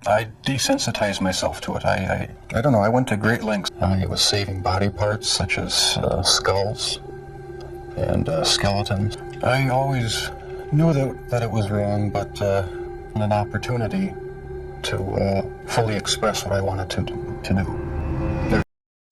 I desensitized myself to it. I don't know, I went to great lengths. I was saving body parts such as skulls and skeletons. I always knew that it was wrong, but an opportunity to fully express what I wanted to do.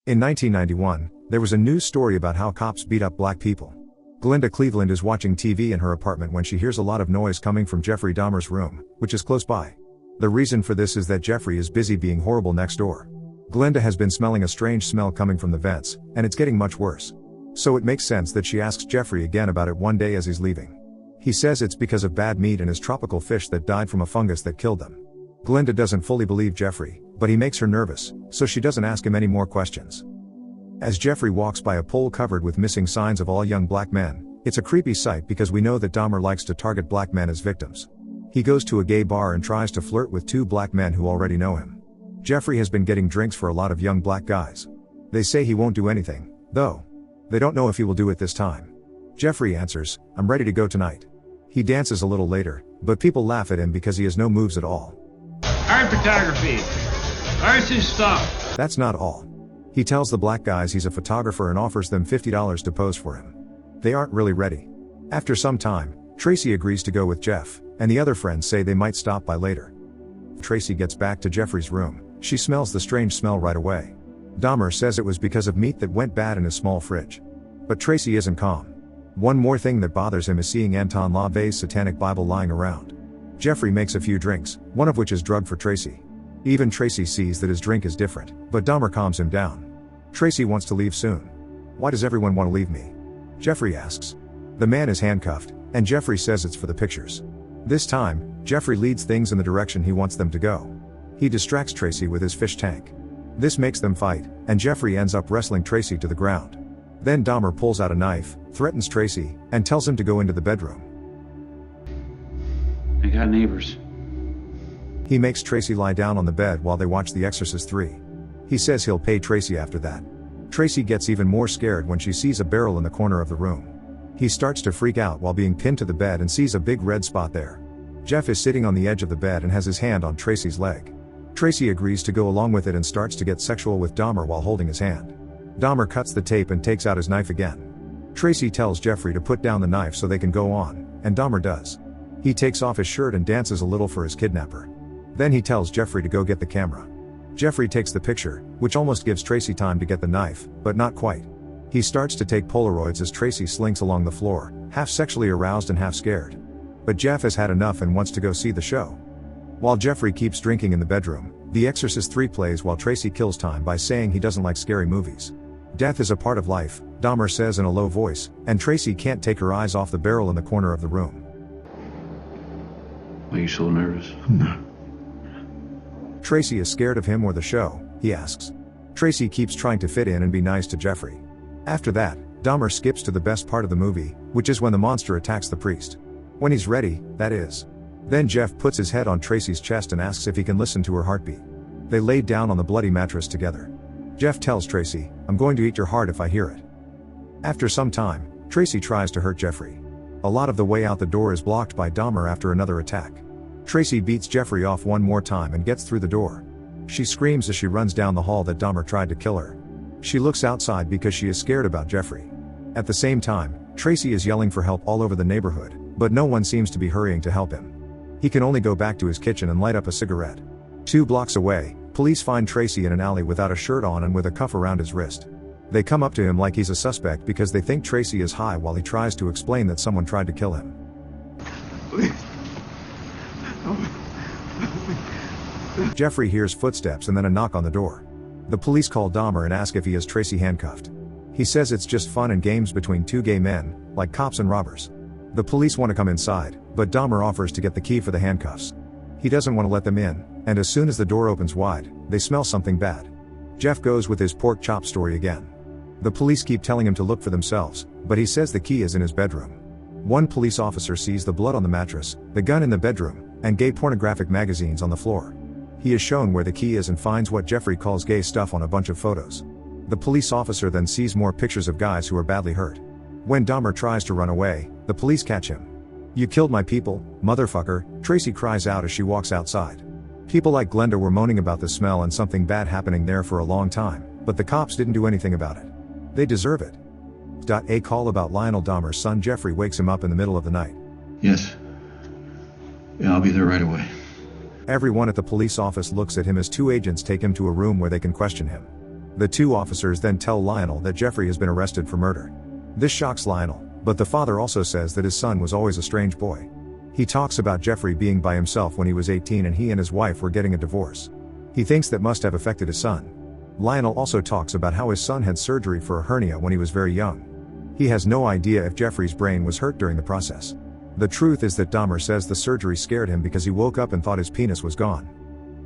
In 1991, there was a news story about how cops beat up black people. Glenda Cleveland is watching TV in her apartment when she hears a lot of noise coming from Jeffrey Dahmer's room, which is close by. The reason for this is that Jeffrey is busy being horrible next door. Glenda has been smelling a strange smell coming from the vents, and it's getting much worse. So it makes sense that she asks Jeffrey again about it one day as he's leaving. He says it's because of bad meat and his tropical fish that died from a fungus that killed them. Glenda doesn't fully believe Jeffrey, but he makes her nervous, so she doesn't ask him any more questions. As Jeffrey walks by a pole covered with missing signs of all young black men, it's a creepy sight because we know that Dahmer likes to target black men as victims. He goes to a gay bar and tries to flirt with two black men who already know him. Jeffrey has been getting drinks for a lot of young black guys. They say he won't do anything, though. They don't know if he will do it this time. Jeffrey answers, "I'm ready to go tonight." He dances a little later, but people laugh at him because he has no moves at all. Art photography. Art's his stuff. That's not all. He tells the black guys he's a photographer and offers them $50 to pose for him. They aren't really ready. After some time, Tracy agrees to go with Jeff, and the other friends say they might stop by later. Tracy gets back to Jeffrey's room. She smells the strange smell right away. Dahmer says it was because of meat that went bad in his small fridge. But Tracy isn't calm. One more thing that bothers him is seeing Anton LaVey's satanic Bible lying around. Jeffrey makes a few drinks, one of which is drugged for Tracy. Even Tracy sees that his drink is different, but Dahmer calms him down. Tracy wants to leave soon. "Why does everyone want to leave me?" Jeffrey asks. The man is handcuffed, and Jeffrey says it's for the pictures. This time, Jeffrey leads things in the direction he wants them to go. He distracts Tracy with his fish tank. This makes them fight, and Jeffrey ends up wrestling Tracy to the ground. Then Dahmer pulls out a knife, threatens Tracy, and tells him to go into the bedroom. I got neighbors. He makes Tracy lie down on the bed while they watch The Exorcist 3. He says he'll pay Tracy after that. Tracy gets even more scared when she sees a barrel in the corner of the room. He starts to freak out while being pinned to the bed and sees a big red spot there. Jeff is sitting on the edge of the bed and has his hand on Tracy's leg. Tracy agrees to go along with it and starts to get sexual with Dahmer while holding his hand. Dahmer cuts the tape and takes out his knife again. Tracy tells Jeffrey to put down the knife so they can go on, and Dahmer does. He takes off his shirt and dances a little for his kidnapper. Then he tells Jeffrey to go get the camera. Jeffrey takes the picture, which almost gives Tracy time to get the knife, but not quite. He starts to take Polaroids as Tracy slinks along the floor, half sexually aroused and half scared. But Jeff has had enough and wants to go see the show. While Jeffrey keeps drinking in the bedroom, The Exorcist 3 plays while Tracy kills time by saying he doesn't like scary movies. Death is a part of life, Dahmer says in a low voice, and Tracy can't take her eyes off the barrel in the corner of the room. Why are you so nervous? Tracy is scared of him or the show, he asks. Tracy keeps trying to fit in and be nice to Jeffrey. After that, Dahmer skips to the best part of the movie, which is when the monster attacks the priest. When he's ready, that is. Then Jeff puts his head on Tracy's chest and asks if he can listen to her heartbeat. They lay down on the bloody mattress together. Jeff tells Tracy, "I'm going to eat your heart if I hear it." After some time, Tracy tries to hurt Jeffrey. A lot of the way out the door is blocked by Dahmer after another attack. Tracy beats Jeffrey off one more time and gets through the door. She screams as she runs down the hall that Dahmer tried to kill her. She looks outside because she is scared about Jeffrey. At the same time, Tracy is yelling for help all over the neighborhood, but no one seems to be hurrying to help him. He can only go back to his kitchen and light up a cigarette. 2 blocks away, police find Tracy in an alley without a shirt on and with a cuff around his wrist. They come up to him like he's a suspect because they think Tracy is high while he tries to explain that someone tried to kill him. Jeffrey hears footsteps and then a knock on the door. The police call Dahmer and ask if he has Tracy handcuffed. He says it's just fun and games between 2 gay men, like cops and robbers. The police want to come inside, but Dahmer offers to get the key for the handcuffs. He doesn't want to let them in, and as soon as the door opens wide, they smell something bad. Jeff goes with his pork chop story again. The police keep telling him to look for themselves, but he says the key is in his bedroom. One police officer sees the blood on the mattress, the gun in the bedroom, and gay pornographic magazines on the floor. He is shown where the key is and finds what Jeffrey calls gay stuff on a bunch of photos. The police officer then sees more pictures of guys who are badly hurt. When Dahmer tries to run away, the police catch him. "You killed my people, motherfucker," Tracy cries out as she walks outside. People like Glenda were moaning about the smell and something bad happening there for a long time, but the cops didn't do anything about it. They deserve it. A call about Lionel Dahmer's son Jeffrey wakes him up in the middle of the night. Yes. Yeah, I'll be there right away. Everyone at the police office looks at him as two agents take him to a room where they can question him. The two officers then tell Lionel that Jeffrey has been arrested for murder. This shocks Lionel, but the father also says that his son was always a strange boy. He talks about Jeffrey being by himself when he was 18 and he and his wife were getting a divorce. He thinks that must have affected his son. Lionel also talks about how his son had surgery for a hernia when he was very young. He has no idea if Jeffrey's brain was hurt during the process. The truth is that Dahmer says the surgery scared him because he woke up and thought his penis was gone.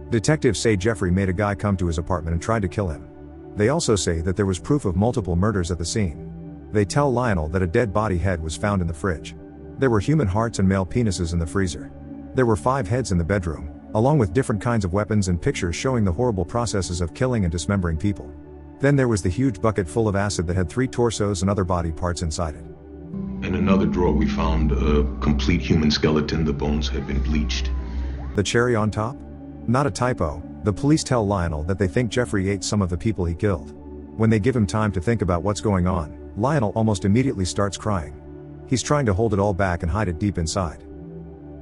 Detectives say Jeffrey made a guy come to his apartment and tried to kill him. They also say that there was proof of multiple murders at the scene. They tell Lionel that a dead body head was found in the fridge. There were human hearts and male penises in the freezer. There were 5 heads in the bedroom, along with different kinds of weapons and pictures showing the horrible processes of killing and dismembering people. Then there was the huge bucket full of acid that had 3 torsos and other body parts inside it. In another drawer we found a complete human skeleton. The bones had been bleached. The cherry on top? Not a typo. The police tell Lionel that they think Jeffrey ate some of the people he killed. When they give him time to think about what's going on, Lionel almost immediately starts crying. He's trying to hold it all back and hide it deep inside.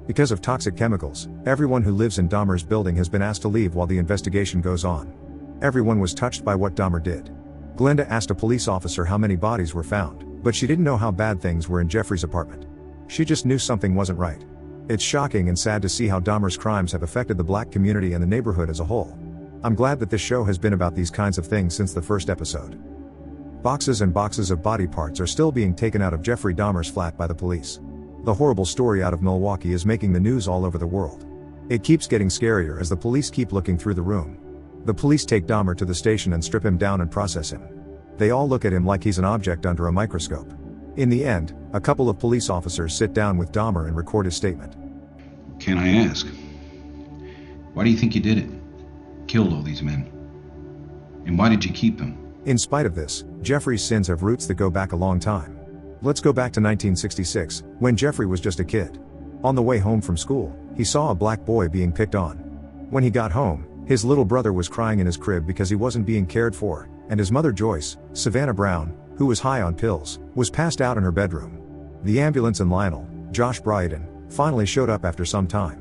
Because of toxic chemicals, everyone who lives in Dahmer's building has been asked to leave while the investigation goes on. Everyone was touched by what Dahmer did. Glenda asked a police officer how many bodies were found, but she didn't know how bad things were in Jeffrey's apartment. She just knew something wasn't right. It's shocking and sad to see how Dahmer's crimes have affected the black community and the neighborhood as a whole. I'm glad that this show has been about these kinds of things since the first episode. Boxes and boxes of body parts are still being taken out of Jeffrey Dahmer's flat by the police. The horrible story out of Milwaukee is making the news all over the world. It keeps getting scarier as the police keep looking through the room. The police take Dahmer to the station and strip him down and process him. They all look at him like he's an object under a microscope. In the end, a couple of police officers sit down with Dahmer and record his statement. Can I ask, why do you think you did it? Killed all these men? And why did you keep them? In spite of this, Jeffrey's sins have roots that go back a long time. Let's go back to 1966, when Jeffrey was just a kid. On the way home from school, he saw a black boy being picked on. When he got home, his little brother was crying in his crib because he wasn't being cared for, and his mother Joyce, Savannah Brown, who was high on pills, was passed out in her bedroom. The ambulance and Lionel, Josh Bryden, finally showed up after some time.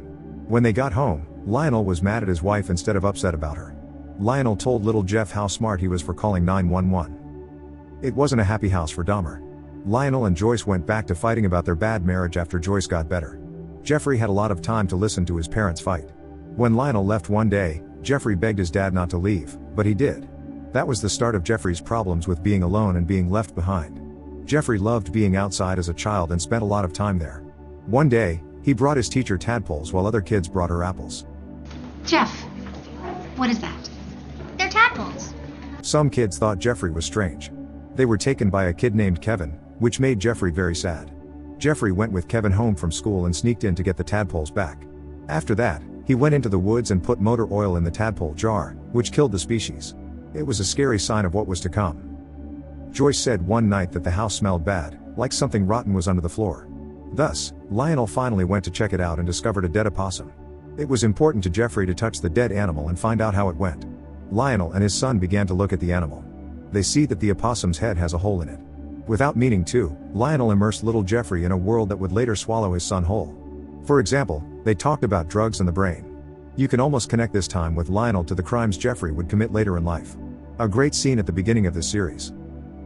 When they got home, Lionel was mad at his wife instead of upset about her. Lionel told little Jeff how smart he was for calling 911. It wasn't a happy house for Dahmer. Lionel and Joyce went back to fighting about their bad marriage after Joyce got better. Jeffrey had a lot of time to listen to his parents fight. When Lionel left one day, Jeffrey begged his dad not to leave, but he did. That was the start of Jeffrey's problems with being alone and being left behind. Jeffrey loved being outside as a child and spent a lot of time there. One day, he brought his teacher tadpoles while other kids brought her apples. Jeff, what is that? They're tadpoles. Some kids thought Jeffrey was strange. They were taken by a kid named Kevin, which made Jeffrey very sad. Jeffrey went with Kevin home from school and sneaked in to get the tadpoles back. After that, he went into the woods and put motor oil in the tadpole jar, which killed the species. It was a scary sign of what was to come. Joyce said one night that the house smelled bad, like something rotten was under the floor. Thus, Lionel finally went to check it out and discovered a dead opossum. It was important to Jeffrey to touch the dead animal and find out how it went. Lionel and his son began to look at the animal. They see that the opossum's head has a hole in it. Without meaning to, Lionel immersed little Jeffrey in a world that would later swallow his son whole. For example, they talked about drugs and the brain. You can almost connect this time with Lionel to the crimes Jeffrey would commit later in life. A great scene at the beginning of this series.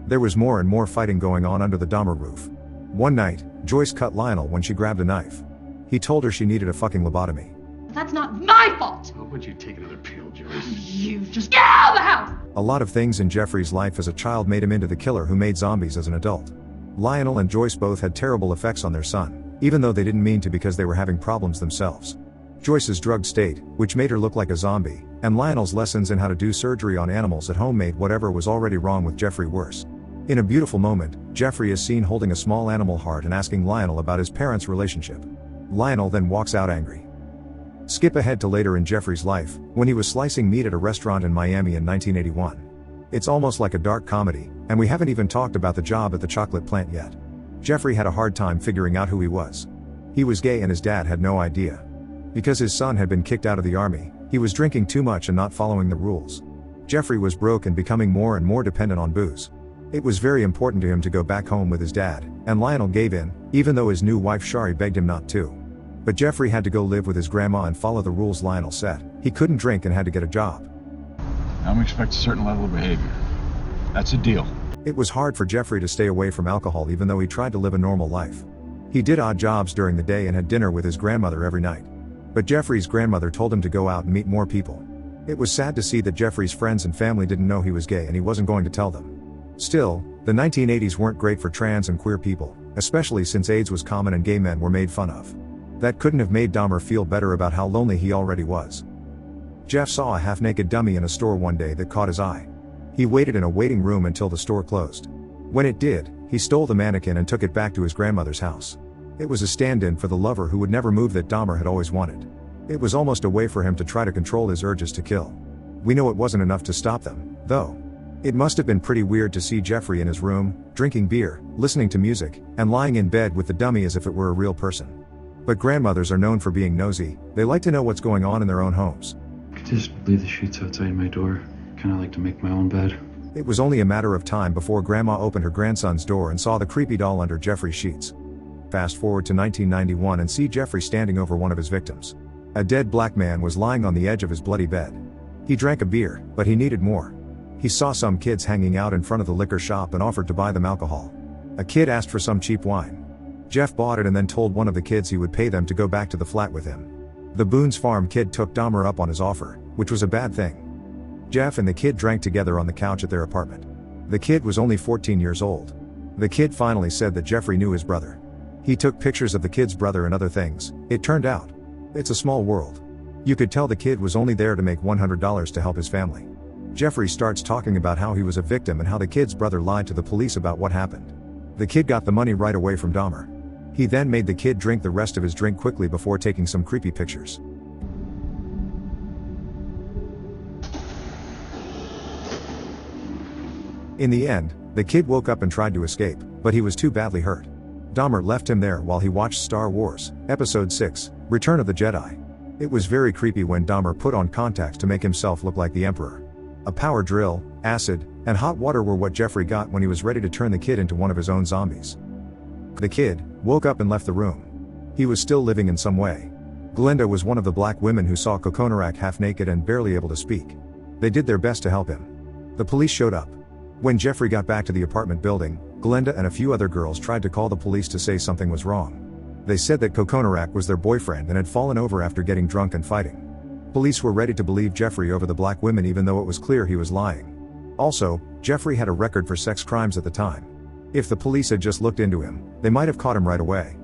There was more and more fighting going on under the Dahmer roof. One night, Joyce cut Lionel when she grabbed a knife. He told her she needed a fucking lobotomy. That's not my fault. How would you take another pill, Joyce? You just get out of the house. A lot of things in Jeffrey's life as a child made him into the killer who made zombies as an adult. Lionel and Joyce both had terrible effects on their son, even though they didn't mean to because they were having problems themselves. Joyce's drugged state, which made her look like a zombie, and Lionel's lessons in how to do surgery on animals at home made whatever was already wrong with Jeffrey worse. In a beautiful moment, Jeffrey is seen holding a small animal heart and asking Lionel about his parents' relationship. Lionel then walks out angry. Skip ahead to later in Jeffrey's life, when he was slicing meat at a restaurant in Miami in 1981. It's almost like a dark comedy, and we haven't even talked about the job at the chocolate plant yet. Jeffrey had a hard time figuring out who he was. He was gay and his dad had no idea. Because his son had been kicked out of the army, He was drinking too much and not following the rules. Jeffrey was broke and becoming more and more dependent on booze. It was very important to him to go back home with his dad, and Lionel gave in, even though his new wife Shari begged him not to. But Jeffrey had to go live with his grandma and follow the rules Lionel set. He couldn't drink and had to get a job. I'm expecting a certain level of behavior. That's a deal. It was hard for Jeffrey to stay away from alcohol even though he tried to live a normal life. He did odd jobs during the day and had dinner with his grandmother every night. But Jeffrey's grandmother told him to go out and meet more people. It was sad to see that Jeffrey's friends and family didn't know he was gay and he wasn't going to tell them. Still, the 1980s weren't great for trans and queer people, especially since AIDS was common and gay men were made fun of. That couldn't have made Dahmer feel better about how lonely he already was. Jeff saw a half-naked dummy in a store one day that caught his eye. He waited in a waiting room until the store closed. When it did, he stole the mannequin and took it back to his grandmother's house. It was a stand-in for the lover who would never move that Dahmer had always wanted. It was almost a way for him to try to control his urges to kill. We know it wasn't enough to stop them, though. It must have been pretty weird to see Jeffrey in his room, drinking beer, listening to music, and lying in bed with the dummy as if it were a real person. But grandmothers are known for being nosy. They like to know what's going on in their own homes. I could just leave the sheets outside my door. Kinda like to make my own bed. It was only a matter of time before Grandma opened her grandson's door and saw the creepy doll under Jeffrey's sheets. Fast forward to 1991 and see Jeffrey standing over one of his victims. A dead black man was lying on the edge of his bloody bed. He drank a beer, but he needed more. He saw some kids hanging out in front of the liquor shop and offered to buy them alcohol. A kid asked for some cheap wine. Jeff bought it and then told one of the kids he would pay them to go back to the flat with him. The Boone's Farm kid took Dahmer up on his offer, which was a bad thing. Jeff and the kid drank together on the couch at their apartment. The kid was only 14 years old. The kid finally said that Jeffrey knew his brother. He took pictures of the kid's brother and other things. It turned out. It's a small world. You could tell the kid was only there to make $100 to help his family. Jeffrey starts talking about how he was a victim and how the kid's brother lied to the police about what happened. The kid got the money right away from Dahmer. He then made the kid drink the rest of his drink quickly before taking some creepy pictures. In the end, the kid woke up and tried to escape, but he was too badly hurt. Dahmer left him there while he watched Star Wars, Episode 6, Return of the Jedi. It was very creepy when Dahmer put on contacts to make himself look like the Emperor. A power drill, acid, and hot water were what Jeffrey got when he was ready to turn the kid into one of his own zombies. The kid woke up and left the room. He was still living in some way. Glenda was one of the black women who saw Kokonarak half naked and barely able to speak. They did their best to help him. The police showed up. When Jeffrey got back to the apartment building, Glenda and a few other girls tried to call the police to say something was wrong. They said that Kokonarak was their boyfriend and had fallen over after getting drunk and fighting. Police were ready to believe Jeffrey over the black women even though it was clear he was lying. Also, Jeffrey had a record for sex crimes at the time. If the police had just looked into him, they might have caught him right away.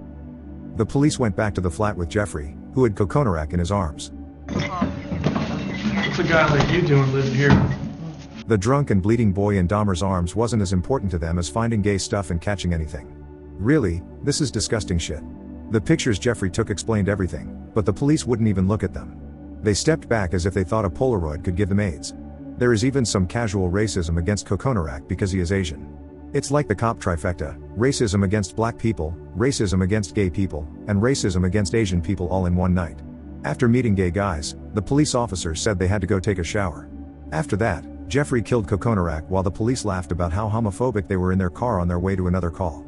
The police went back to the flat with Jeffrey, who had Kokonarak in his arms. What's a guy like you doing living here? The drunk and bleeding boy in Dahmer's arms wasn't as important to them as finding gay stuff and catching anything. Really, this is disgusting shit. The pictures Jeffrey took explained everything, but the police wouldn't even look at them. They stepped back as if they thought a Polaroid could give them AIDS. There is even some casual racism against Kokonarak because he is Asian. It's like the cop trifecta: racism against black people, racism against gay people, and racism against Asian people all in one night. After meeting gay guys, the police officers said they had to go take a shower. After that, Jeffrey killed Kokonarak while the police laughed about how homophobic they were in their car on their way to another call.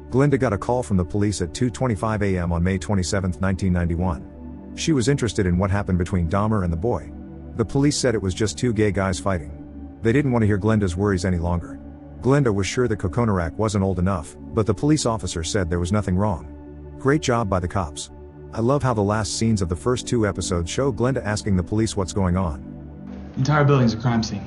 Glenda got a call from the police at 2:25 a.m. on May 27, 1991. She was interested in what happened between Dahmer and the boy. The police said it was just two gay guys fighting. They didn't want to hear Glenda's worries any longer. Glenda was sure that Kokonarak wasn't old enough, but the police officer said there was nothing wrong. Great job by the cops. I love how the last scenes of the first two episodes show Glenda asking the police what's going on. The entire building's a crime scene.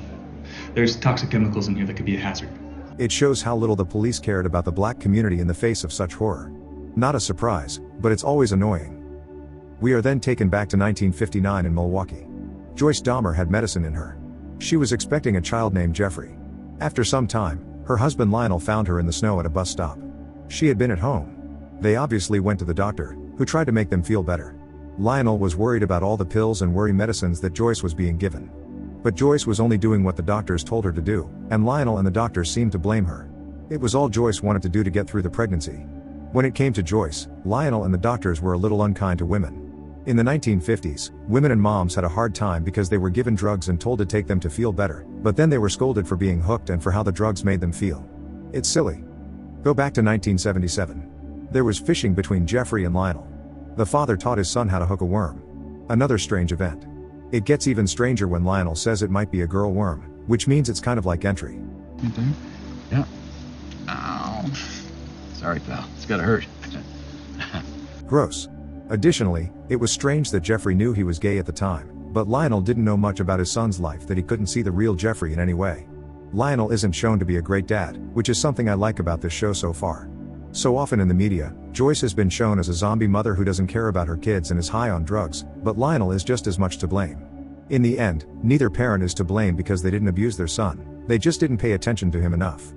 There's toxic chemicals in here that could be a hazard. It shows how little the police cared about the black community in the face of such horror. Not a surprise, but it's always annoying. We are then taken back to 1959 in Milwaukee. Joyce Dahmer had medicine in her. She was expecting a child named Jeffrey. After some time, her husband Lionel found her in the snow at a bus stop. She had been at home. They obviously went to the doctor, who tried to make them feel better. Lionel was worried about all the pills and worry medicines that Joyce was being given. But Joyce was only doing what the doctors told her to do, and Lionel and the doctors seemed to blame her. It was all Joyce wanted to do to get through the pregnancy. When it came to Joyce, Lionel and the doctors were a little unkind to women. In the 1950s, women and moms had a hard time because they were given drugs and told to take them to feel better, but then they were scolded for being hooked and for how the drugs made them feel. It's silly. Go back to 1977. There was fishing between Jeffrey and Lionel. The father taught his son how to hook a worm. Another strange event. It gets even stranger when Lionel says it might be a girl worm, which means it's kind of like entry. Anything? Yeah. Ow. Sorry, pal. It's gotta hurt. Gross. Additionally, it was strange that Jeffrey knew he was gay at the time, but Lionel didn't know much about his son's life that he couldn't see the real Jeffrey in any way. Lionel isn't shown to be a great dad, which is something I like about this show so far. So often in the media, Joyce has been shown as a zombie mother who doesn't care about her kids and is high on drugs, but Lionel is just as much to blame. In the end, neither parent is to blame because they didn't abuse their son, they just didn't pay attention to him enough.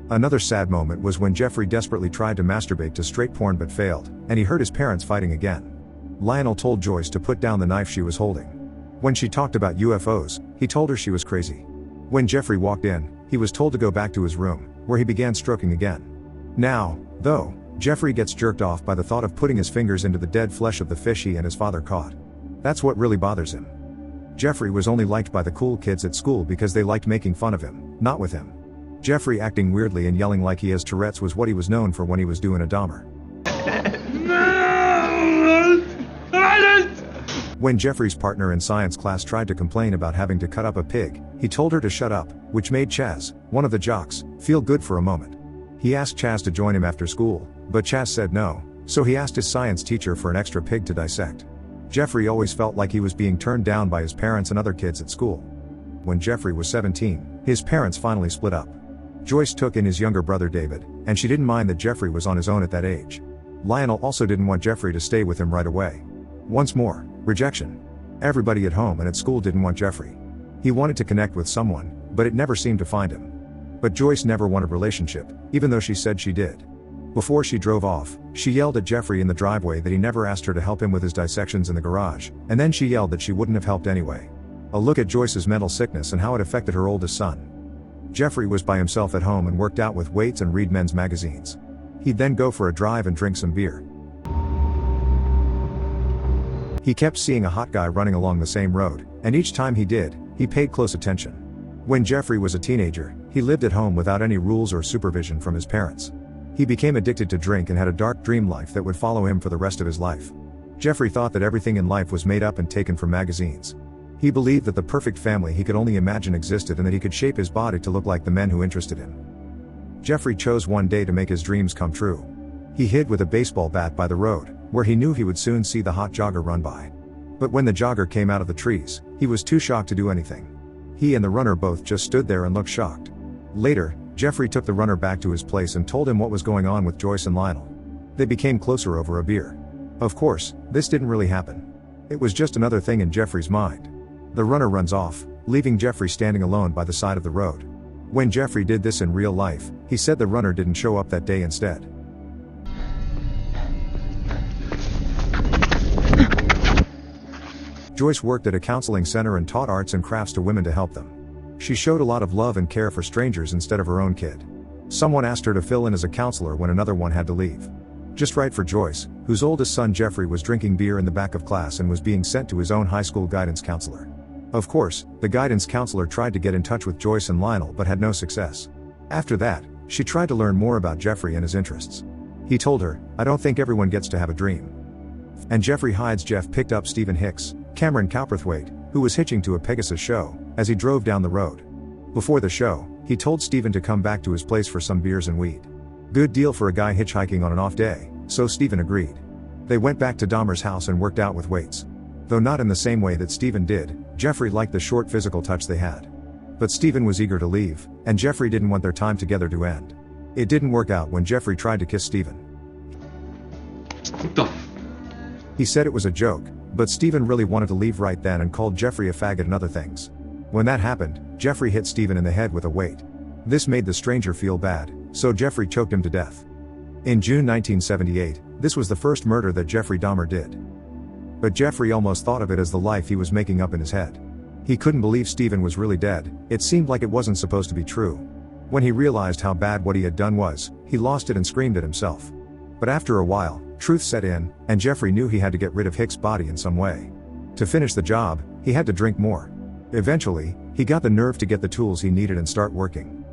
Another sad moment was when Jeffrey desperately tried to masturbate to straight porn but failed, and he heard his parents fighting again. Lionel told Joyce to put down the knife she was holding. When she talked about UFOs, he told her she was crazy. When Jeffrey walked in, he was told to go back to his room, where he began stroking again. Now, though, Jeffrey gets jerked off by the thought of putting his fingers into the dead flesh of the fish he and his father caught. That's what really bothers him. Jeffrey was only liked by the cool kids at school because they liked making fun of him, not with him. Jeffrey acting weirdly and yelling like he has Tourette's was what he was known for when he was doing a Dahmer. When Jeffrey's partner in science class tried to complain about having to cut up a pig, he told her to shut up, which made Chaz, one of the jocks, feel good for a moment. He asked Chaz to join him after school, but Chaz said no, so he asked his science teacher for an extra pig to dissect. Jeffrey always felt like he was being turned down by his parents and other kids at school. When Jeffrey was 17, his parents finally split up. Joyce took in his younger brother David, and she didn't mind that Jeffrey was on his own at that age. Lionel also didn't want Jeffrey to stay with him right away. Once more, rejection. Everybody at home and at school didn't want Jeffrey. He wanted to connect with someone, but it never seemed to find him. But Joyce never wanted a relationship, even though she said she did. Before she drove off, she yelled at Jeffrey in the driveway that he never asked her to help him with his dissections in the garage, and then she yelled that she wouldn't have helped anyway. A look at Joyce's mental sickness and how it affected her oldest son. Jeffrey was by himself at home and worked out with weights and read men's magazines. He'd then go for a drive and drink some beer. He kept seeing a hot guy running along the same road, and each time he did, he paid close attention. When Jeffrey was a teenager, he lived at home without any rules or supervision from his parents. He became addicted to drink and had a dark dream life that would follow him for the rest of his life. Jeffrey thought that everything in life was made up and taken from magazines. He believed that the perfect family he could only imagine existed and that he could shape his body to look like the men who interested him. Jeffrey chose one day to make his dreams come true. He hid with a baseball bat by the road, where he knew he would soon see the hot jogger run by. But when the jogger came out of the trees, he was too shocked to do anything. He and the runner both just stood there and looked shocked. Later, Jeffrey took the runner back to his place and told him what was going on with Joyce and Lionel. They became closer over a beer. Of course, this didn't really happen. It was just another thing in Jeffrey's mind. The runner runs off, leaving Jeffrey standing alone by the side of the road. When Jeffrey did this in real life, he said the runner didn't show up that day instead. Joyce worked at a counseling center and taught arts and crafts to women to help them. She showed a lot of love and care for strangers instead of her own kid. Someone asked her to fill in as a counselor when another one had to leave. Just right for Joyce, whose oldest son Jeffrey was drinking beer in the back of class and was being sent to his own high school guidance counselor. Of course, the guidance counselor tried to get in touch with Joyce and Lionel but had no success. After that, she tried to learn more about Jeffrey and his interests. He told her, "I don't think everyone gets to have a dream." And Jeffrey hides Jeff picked up Stephen Hicks, Cameron Cowperthwaite, who was hitching to a Pegasus show, as he drove down the road. Before the show, he told Stephen to come back to his place for some beers and weed. Good deal for a guy hitchhiking on an off day, so Stephen agreed. They went back to Dahmer's house and worked out with weights. Though not in the same way that Stephen did, Jeffrey liked the short physical touch they had. But Stephen was eager to leave, and Jeffrey didn't want their time together to end. It didn't work out when Jeffrey tried to kiss Stephen. What the He said it was a joke, but Stephen really wanted to leave right then and called Jeffrey a faggot and other things. When that happened, Jeffrey hit Stephen in the head with a weight. This made the stranger feel bad, so Jeffrey choked him to death. In June 1978, this was the first murder that Jeffrey Dahmer did. But Jeffrey almost thought of it as the life he was making up in his head. He couldn't believe Stephen was really dead, it seemed like it wasn't supposed to be true. When he realized how bad what he had done was, he lost it and screamed at himself. But after a while, truth set in, and Jeffrey knew he had to get rid of Hicks' body in some way. To finish the job, he had to drink more. Eventually, he got the nerve to get the tools he needed and start working.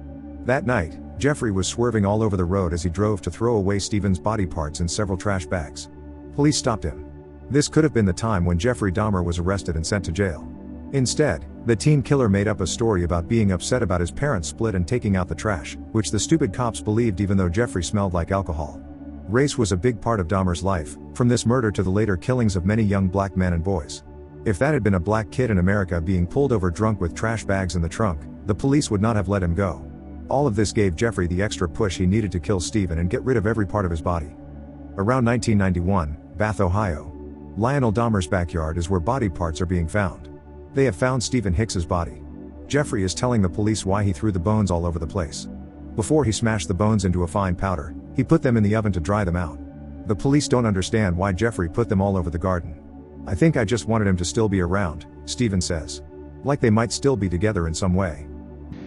That night, Jeffrey was swerving all over the road as he drove to throw away Stephen's body parts in several trash bags. Police stopped him. This could have been the time when Jeffrey Dahmer was arrested and sent to jail. Instead, the teen killer made up a story about being upset about his parents' split and taking out the trash, which the stupid cops believed even though Jeffrey smelled like alcohol. Race was a big part of Dahmer's life, from this murder to the later killings of many young black men and boys. If that had been a black kid in America being pulled over drunk with trash bags in the trunk, the police would not have let him go. All of this gave Jeffrey the extra push he needed to kill Stephen and get rid of every part of his body. Around 1991, Bath, Ohio. Lionel Dahmer's backyard is where body parts are being found. They have found Stephen Hicks's body. Jeffrey is telling the police why he threw the bones all over the place. Before he smashed the bones into a fine powder, he put them in the oven to dry them out. The police don't understand why Jeffrey put them all over the garden. I think I just wanted him to still be around, Stephen says. Like they might still be together in some way.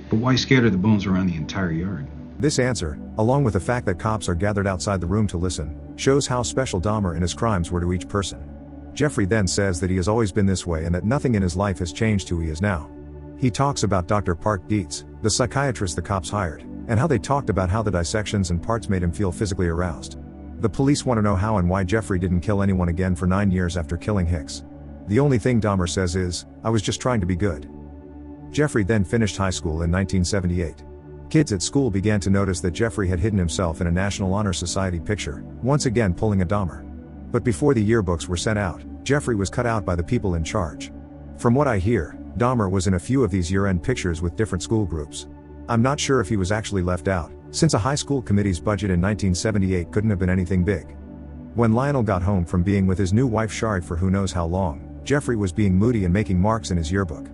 But why scatter the bones around the entire yard? This answer, along with the fact that cops are gathered outside the room to listen, shows how special Dahmer and his crimes were to each person. Jeffrey then says that he has always been this way and that nothing in his life has changed who he is now. He talks about Dr. Park Dietz, the psychiatrist the cops hired, and how they talked about how the dissections and parts made him feel physically aroused. The police want to know how and why Jeffrey didn't kill anyone again for 9 years after killing Hicks. The only thing Dahmer says is, "I was just trying to be good." Jeffrey then finished high school in 1978. Kids at school began to notice that Jeffrey had hidden himself in a National Honor Society picture, once again pulling a Dahmer. But before the yearbooks were sent out, Jeffrey was cut out by the people in charge. From what I hear, Dahmer was in a few of these year-end pictures with different school groups. I'm not sure if he was actually left out, since a high school committee's budget in 1978 couldn't have been anything big. When Lionel got home from being with his new wife Shari for who knows how long, Jeffrey was being moody and making marks in his yearbook.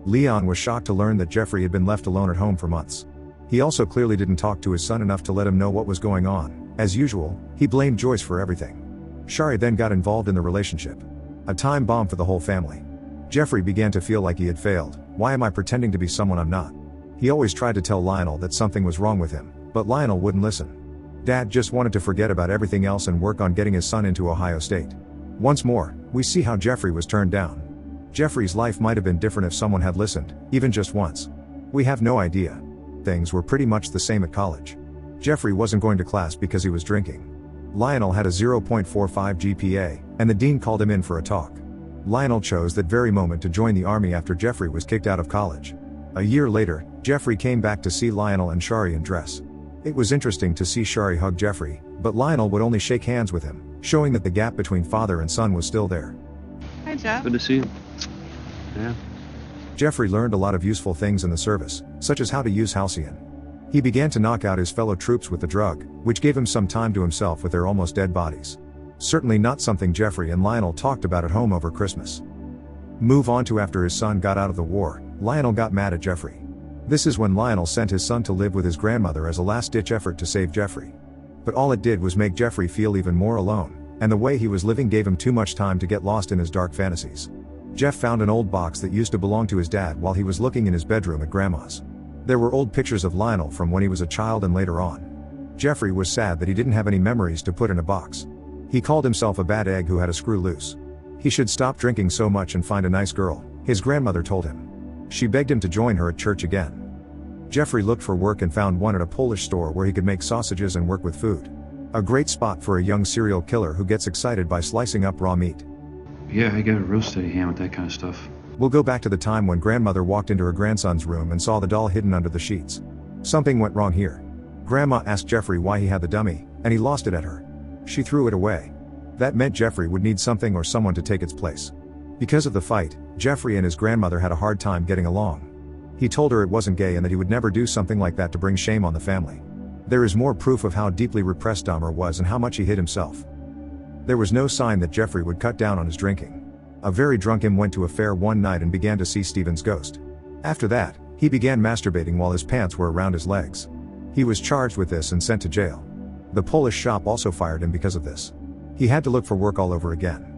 Leon was shocked to learn that Jeffrey had been left alone at home for months. He also clearly didn't talk to his son enough to let him know what was going on. As usual, he blamed Joyce for everything. Shari then got involved in the relationship. A time bomb for the whole family. Jeffrey began to feel like he had failed. Why am I pretending to be someone I'm not? He always tried to tell Lionel that something was wrong with him, but Lionel wouldn't listen. Dad just wanted to forget about everything else and work on getting his son into Ohio State. Once more, we see how Jeffrey was turned down. Jeffrey's life might have been different if someone had listened, even just once. We have no idea. Things were pretty much the same at college. Jeffrey wasn't going to class because he was drinking. Lionel had a 0.45 GPA, and the dean called him in for a talk. Lionel chose that very moment to join the army after Jeffrey was kicked out of college. A year later, Jeffrey came back to see Lionel and Shari in dress. It was interesting to see Shari hug Jeffrey, but Lionel would only shake hands with him, showing that the gap between father and son was still there. Hi, Jeff. Good to see you. Yeah. Jeffrey learned a lot of useful things in the service, such as how to use halcyon. He began to knock out his fellow troops with the drug, which gave him some time to himself with their almost dead bodies. Certainly not something Jeffrey and Lionel talked about at home over Christmas. Move on to after his son got out of the war, Lionel got mad at Jeffrey. This is when Lionel sent his son to live with his grandmother as a last-ditch effort to save Jeffrey. But all it did was make Jeffrey feel even more alone, and the way he was living gave him too much time to get lost in his dark fantasies. Jeff found an old box that used to belong to his dad while he was looking in his bedroom at Grandma's. There were old pictures of Lionel from when he was a child and later on. Jeffrey was sad that he didn't have any memories to put in a box. He called himself a bad egg who had a screw loose. He should stop drinking so much and find a nice girl, his grandmother told him. She begged him to join her at church again. Jeffrey looked for work and found one at a Polish store where he could make sausages and work with food. A great spot for a young serial killer who gets excited by slicing up raw meat. Yeah, I got a real steady hand with that kind of stuff. We'll go back to the time when grandmother walked into her grandson's room and saw the doll hidden under the sheets. Something went wrong here. Grandma asked Jeffrey why he had the dummy, and he lost it at her. She threw it away. That meant Jeffrey would need something or someone to take its place. Because of the fight, Jeffrey and his grandmother had a hard time getting along. He told her it wasn't gay and that he would never do something like that to bring shame on the family. There is more proof of how deeply repressed Dahmer was and how much he hid himself. There was no sign that Jeffrey would cut down on his drinking. A very drunk him went to a fair one night and began to see Stephen's ghost. After that, he began masturbating while his pants were around his legs. He was charged with this and sent to jail. The Polish shop also fired him because of this. He had to look for work all over again.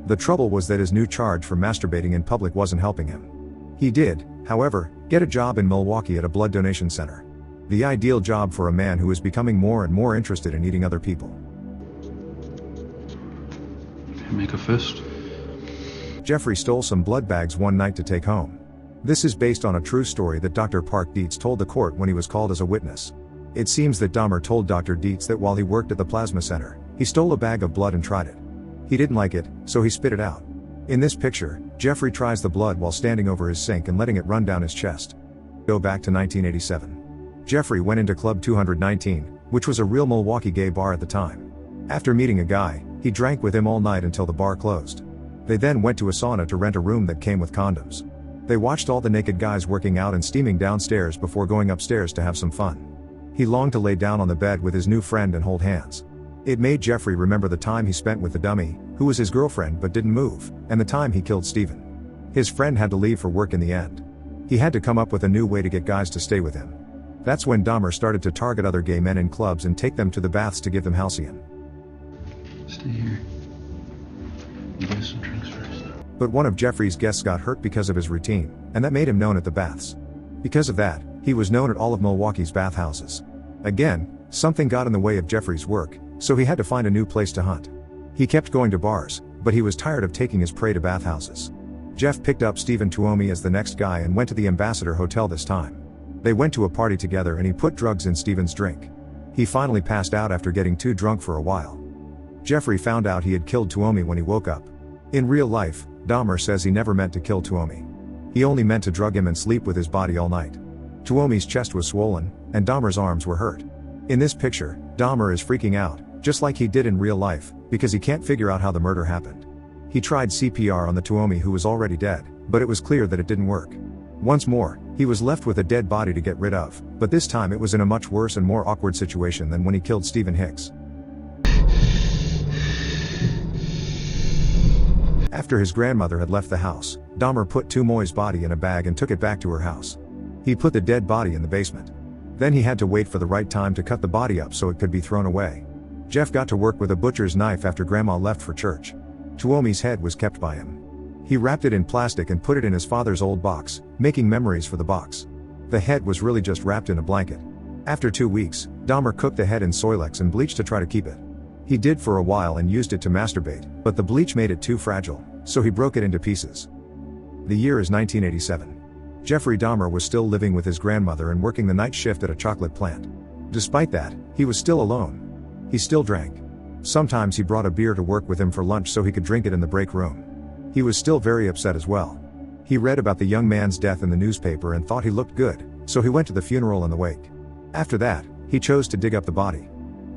The trouble was that his new charge for masturbating in public wasn't helping him. He did, however, get a job in Milwaukee at a blood donation center. The ideal job for a man who is becoming more and more interested in eating other people. Make a fist. Jeffrey stole some blood bags one night to take home. This is based on a true story that Dr. Park Dietz told the court when he was called as a witness. It seems that Dahmer told Dr. Dietz that while he worked at the plasma center, he stole a bag of blood and tried it. He didn't like it, so he spit it out. In this picture, Jeffrey tries the blood while standing over his sink and letting it run down his chest. Go back to 1987. Jeffrey went into Club 219, which was a real Milwaukee gay bar at the time. After meeting a guy, he drank with him all night until the bar closed. They then went to a sauna to rent a room that came with condoms. They watched all the naked guys working out and steaming downstairs before going upstairs to have some fun. He longed to lay down on the bed with his new friend and hold hands. It made Jeffrey remember the time he spent with the dummy, who was his girlfriend but didn't move, and the time he killed Stephen. His friend had to leave for work in the end. He had to come up with a new way to get guys to stay with him. That's when Dahmer started to target other gay men in clubs and take them to the baths to give them halcyon. Stay here. You get some drinks first. But one of Jeffrey's guests got hurt because of his routine, and that made him known at the baths. Because of that, he was known at all of Milwaukee's bathhouses. Again, something got in the way of Jeffrey's work, so he had to find a new place to hunt. He kept going to bars, but he was tired of taking his prey to bathhouses. Jeff picked up Stephen Tuomi as the next guy and went to the Ambassador Hotel this time. They went to a party together and he put drugs in Stephen's drink. He finally passed out after getting too drunk for a while. Jeffrey found out he had killed Tuomi when he woke up. In real life, Dahmer says he never meant to kill Tuomi. He only meant to drug him and sleep with his body all night. Tuomi's chest was swollen, and Dahmer's arms were hurt. In this picture, Dahmer is freaking out, just like he did in real life, because he can't figure out how the murder happened. He tried CPR on the Tuomi who was already dead, but it was clear that it didn't work. Once more, he was left with a dead body to get rid of, but this time it was in a much worse and more awkward situation than when he killed Stephen Hicks. After his grandmother had left the house, Dahmer put Tuomi's body in a bag and took it back to her house. He put the dead body in the basement. Then he had to wait for the right time to cut the body up so it could be thrown away. Jeff got to work with a butcher's knife after Grandma left for church. Tuomi's head was kept by him. He wrapped it in plastic and put it in his father's old box, making memories for the box. The head was really just wrapped in a blanket. After 2 weeks, Dahmer cooked the head in Soilex and bleach to try to keep it. He did for a while and used it to masturbate, but the bleach made it too fragile, so he broke it into pieces. The year is 1987. Jeffrey Dahmer was still living with his grandmother and working the night shift at a chocolate plant. Despite that, he was still alone. He still drank. Sometimes he brought a beer to work with him for lunch so he could drink it in the break room. He was still very upset as well. He read about the young man's death in the newspaper and thought he looked good, so he went to the funeral and the wake. After that, he chose to dig up the body.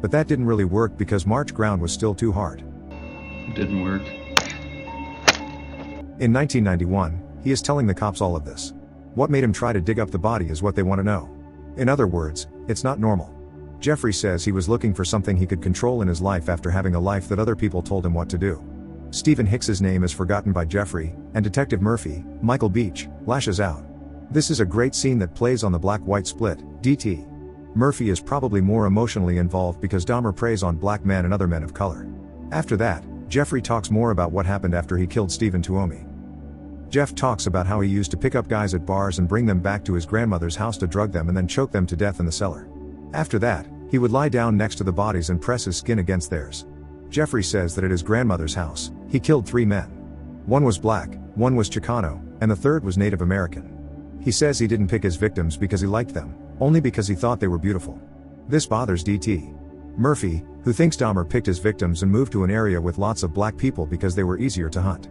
But that didn't really work because March ground was still too hard. It didn't work. In 1991, he is telling the cops all of this. What made him try to dig up the body is what they want to know. In other words, it's not normal. Jeffrey says he was looking for something he could control in his life after having a life that other people told him what to do. Stephen Hicks's name is forgotten by Jeffrey, and Detective Murphy, Michael Beach, lashes out. This is a great scene that plays on the black-white split, DT. Murphy is probably more emotionally involved because Dahmer preys on black men and other men of color. After that, Jeffrey talks more about what happened after he killed Stephen Tuomi. Jeff talks about how he used to pick up guys at bars and bring them back to his grandmother's house to drug them and then choke them to death in the cellar. After that, he would lie down next to the bodies and press his skin against theirs. Jeffrey says that at his grandmother's house, he killed 3 men. One was black, one was Chicano, and the third was Native American. He says he didn't pick his victims because he liked them, only because he thought they were beautiful. This bothers DT. Murphy, who thinks Dahmer picked his victims and moved to an area with lots of black people because they were easier to hunt.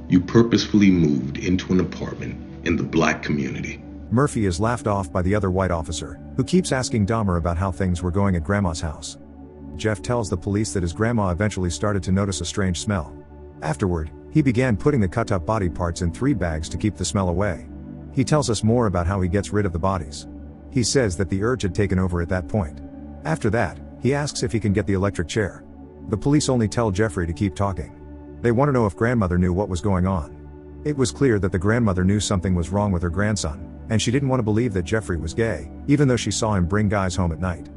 You purposefully moved into an apartment in the black community. Murphy is laughed off by the other white officer, who keeps asking Dahmer about how things were going at Grandma's house. Jeff tells the police that his grandma eventually started to notice a strange smell. Afterward, he began putting the cut-up body parts in 3 bags to keep the smell away. He tells us more about how he gets rid of the bodies. He says that the urge had taken over at that point. After that, he asks if he can get the electric chair. The police only tell Jeffrey to keep talking. They want to know if grandmother knew what was going on. It was clear that the grandmother knew something was wrong with her grandson, and she didn't want to believe that Jeffrey was gay, even though she saw him bring guys home at night.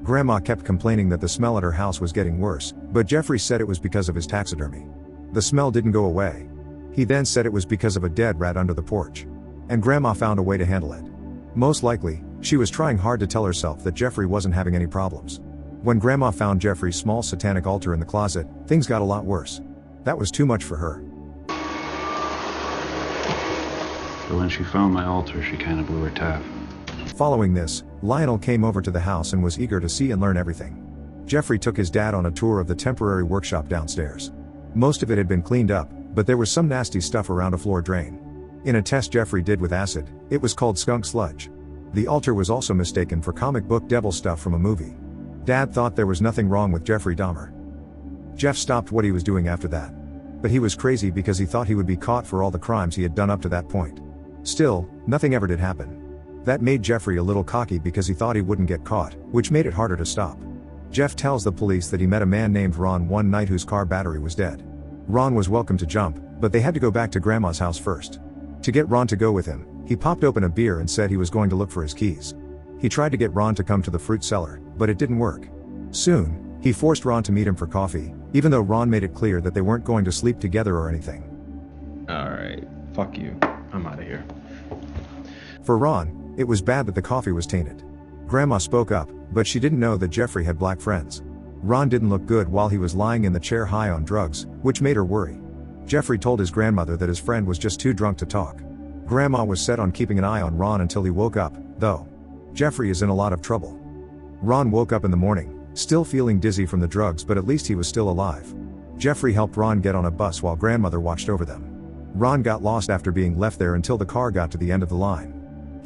Grandma kept complaining that the smell at her house was getting worse, but Jeffrey said it was because of his taxidermy. The smell didn't go away. He then said it was because of a dead rat under the porch. And Grandma found a way to handle it. Most likely, She was trying hard to tell herself that Jeffrey wasn't having any problems. When Grandma found Jeffrey's small satanic altar in the closet, things got a lot worse. That was too much for her. But when she found my altar, she kind of blew her top. Following this, Lionel came over to the house and was eager to see and learn everything. Jeffrey took his dad on a tour of the temporary workshop downstairs. Most of it had been cleaned up, but there was some nasty stuff around a floor drain. In a test Jeffrey did with acid, it was called skunk sludge. The altar was also mistaken for comic book devil stuff from a movie. Dad thought there was nothing wrong with Jeffrey Dahmer. Jeff stopped what he was doing after that. But he was crazy because he thought he would be caught for all the crimes he had done up to that point. Still, nothing ever did happen. That made Jeffrey a little cocky because he thought he wouldn't get caught, which made it harder to stop. Jeff tells the police that he met a man named Ron one night whose car battery was dead. Ron was welcome to jump, but they had to go back to Grandma's house first. To get Ron to go with him, he popped open a beer and said he was going to look for his keys. He tried to get Ron to come to the fruit cellar, but it didn't work. Soon, he forced Ron to meet him for coffee, even though Ron made it clear that they weren't going to sleep together or anything. Alright, fuck you. I'm out of here. For Ron, it was bad that the coffee was tainted. Grandma spoke up, but she didn't know that Jeffrey had black friends. Ron didn't look good while he was lying in the chair high on drugs, which made her worry. Jeffrey told his grandmother that his friend was just too drunk to talk. Grandma was set on keeping an eye on Ron until he woke up, though. Jeffrey is in a lot of trouble. Ron woke up in the morning, still feeling dizzy from the drugs, but at least he was still alive. Jeffrey helped Ron get on a bus while grandmother watched over them. Ron got lost after being left there until the car got to the end of the line.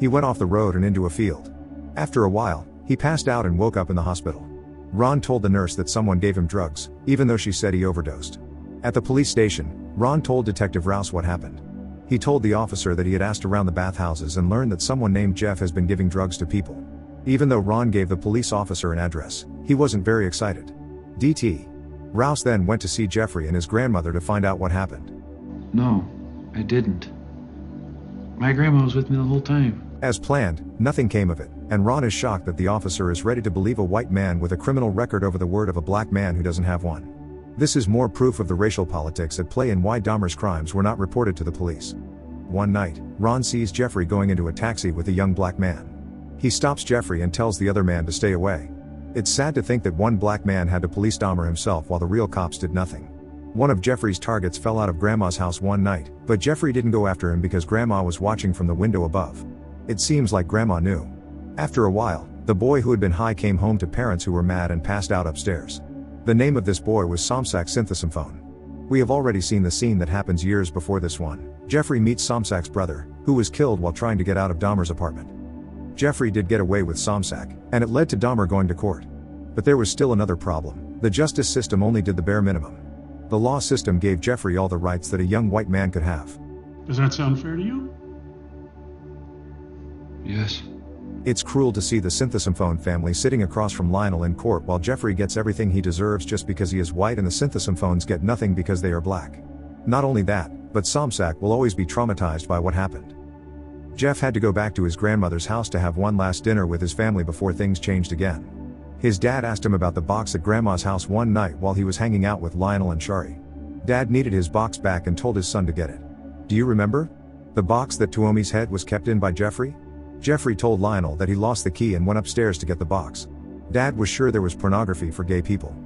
He went off the road and into a field. After a while, he passed out and woke up in the hospital. Ron told the nurse that someone gave him drugs, even though she said he overdosed. At the police station, Ron told Detective Rouse what happened. He told the officer that he had asked around the bathhouses and learned that someone named Jeff has been giving drugs to people. Even though Ron gave the police officer an address, he wasn't very excited. DT. Rouse then went to see Jeffrey and his grandmother to find out what happened. No, I didn't. My grandma was with me the whole time. As planned, nothing came of it, and Ron is shocked that the officer is ready to believe a white man with a criminal record over the word of a black man who doesn't have one. This is more proof of the racial politics at play and why Dahmer's crimes were not reported to the police. One night, Ron sees Jeffrey going into a taxi with a young black man. He stops Jeffrey and tells the other man to stay away. It's sad to think that one black man had to police Dahmer himself while the real cops did nothing. One of Jeffrey's targets fell out of Grandma's house one night, but Jeffrey didn't go after him because Grandma was watching from the window above. It seems like Grandma knew. After a while, the boy who had been high came home to parents who were mad and passed out upstairs. The name of this boy was Somsak Synthesymphone. We have already seen the scene that happens years before this one. Jeffrey meets Somsak's brother, who was killed while trying to get out of Dahmer's apartment. Jeffrey did get away with Somsak, and it led to Dahmer going to court. But there was still another problem. The justice system only did the bare minimum. The law system gave Jeffrey all the rights that a young white man could have. Does that sound fair to you? Yes. It's cruel to see the Synthesymphone family sitting across from Lionel in court while Jeffrey gets everything he deserves just because he is white and the Synthesymophones get nothing because they are black. Not only that, but Somsak will always be traumatized by what happened. Jeff had to go back to his grandmother's house to have one last dinner with his family before things changed again. His dad asked him about the box at Grandma's house one night while he was hanging out with Lionel and Shari. Dad needed his box back and told his son to get it. Do you remember? The box that Tuomi's head was kept in by Jeffrey? Jeffrey told Lionel that he lost the key and went upstairs to get the box. Dad was sure there was pornography for gay people.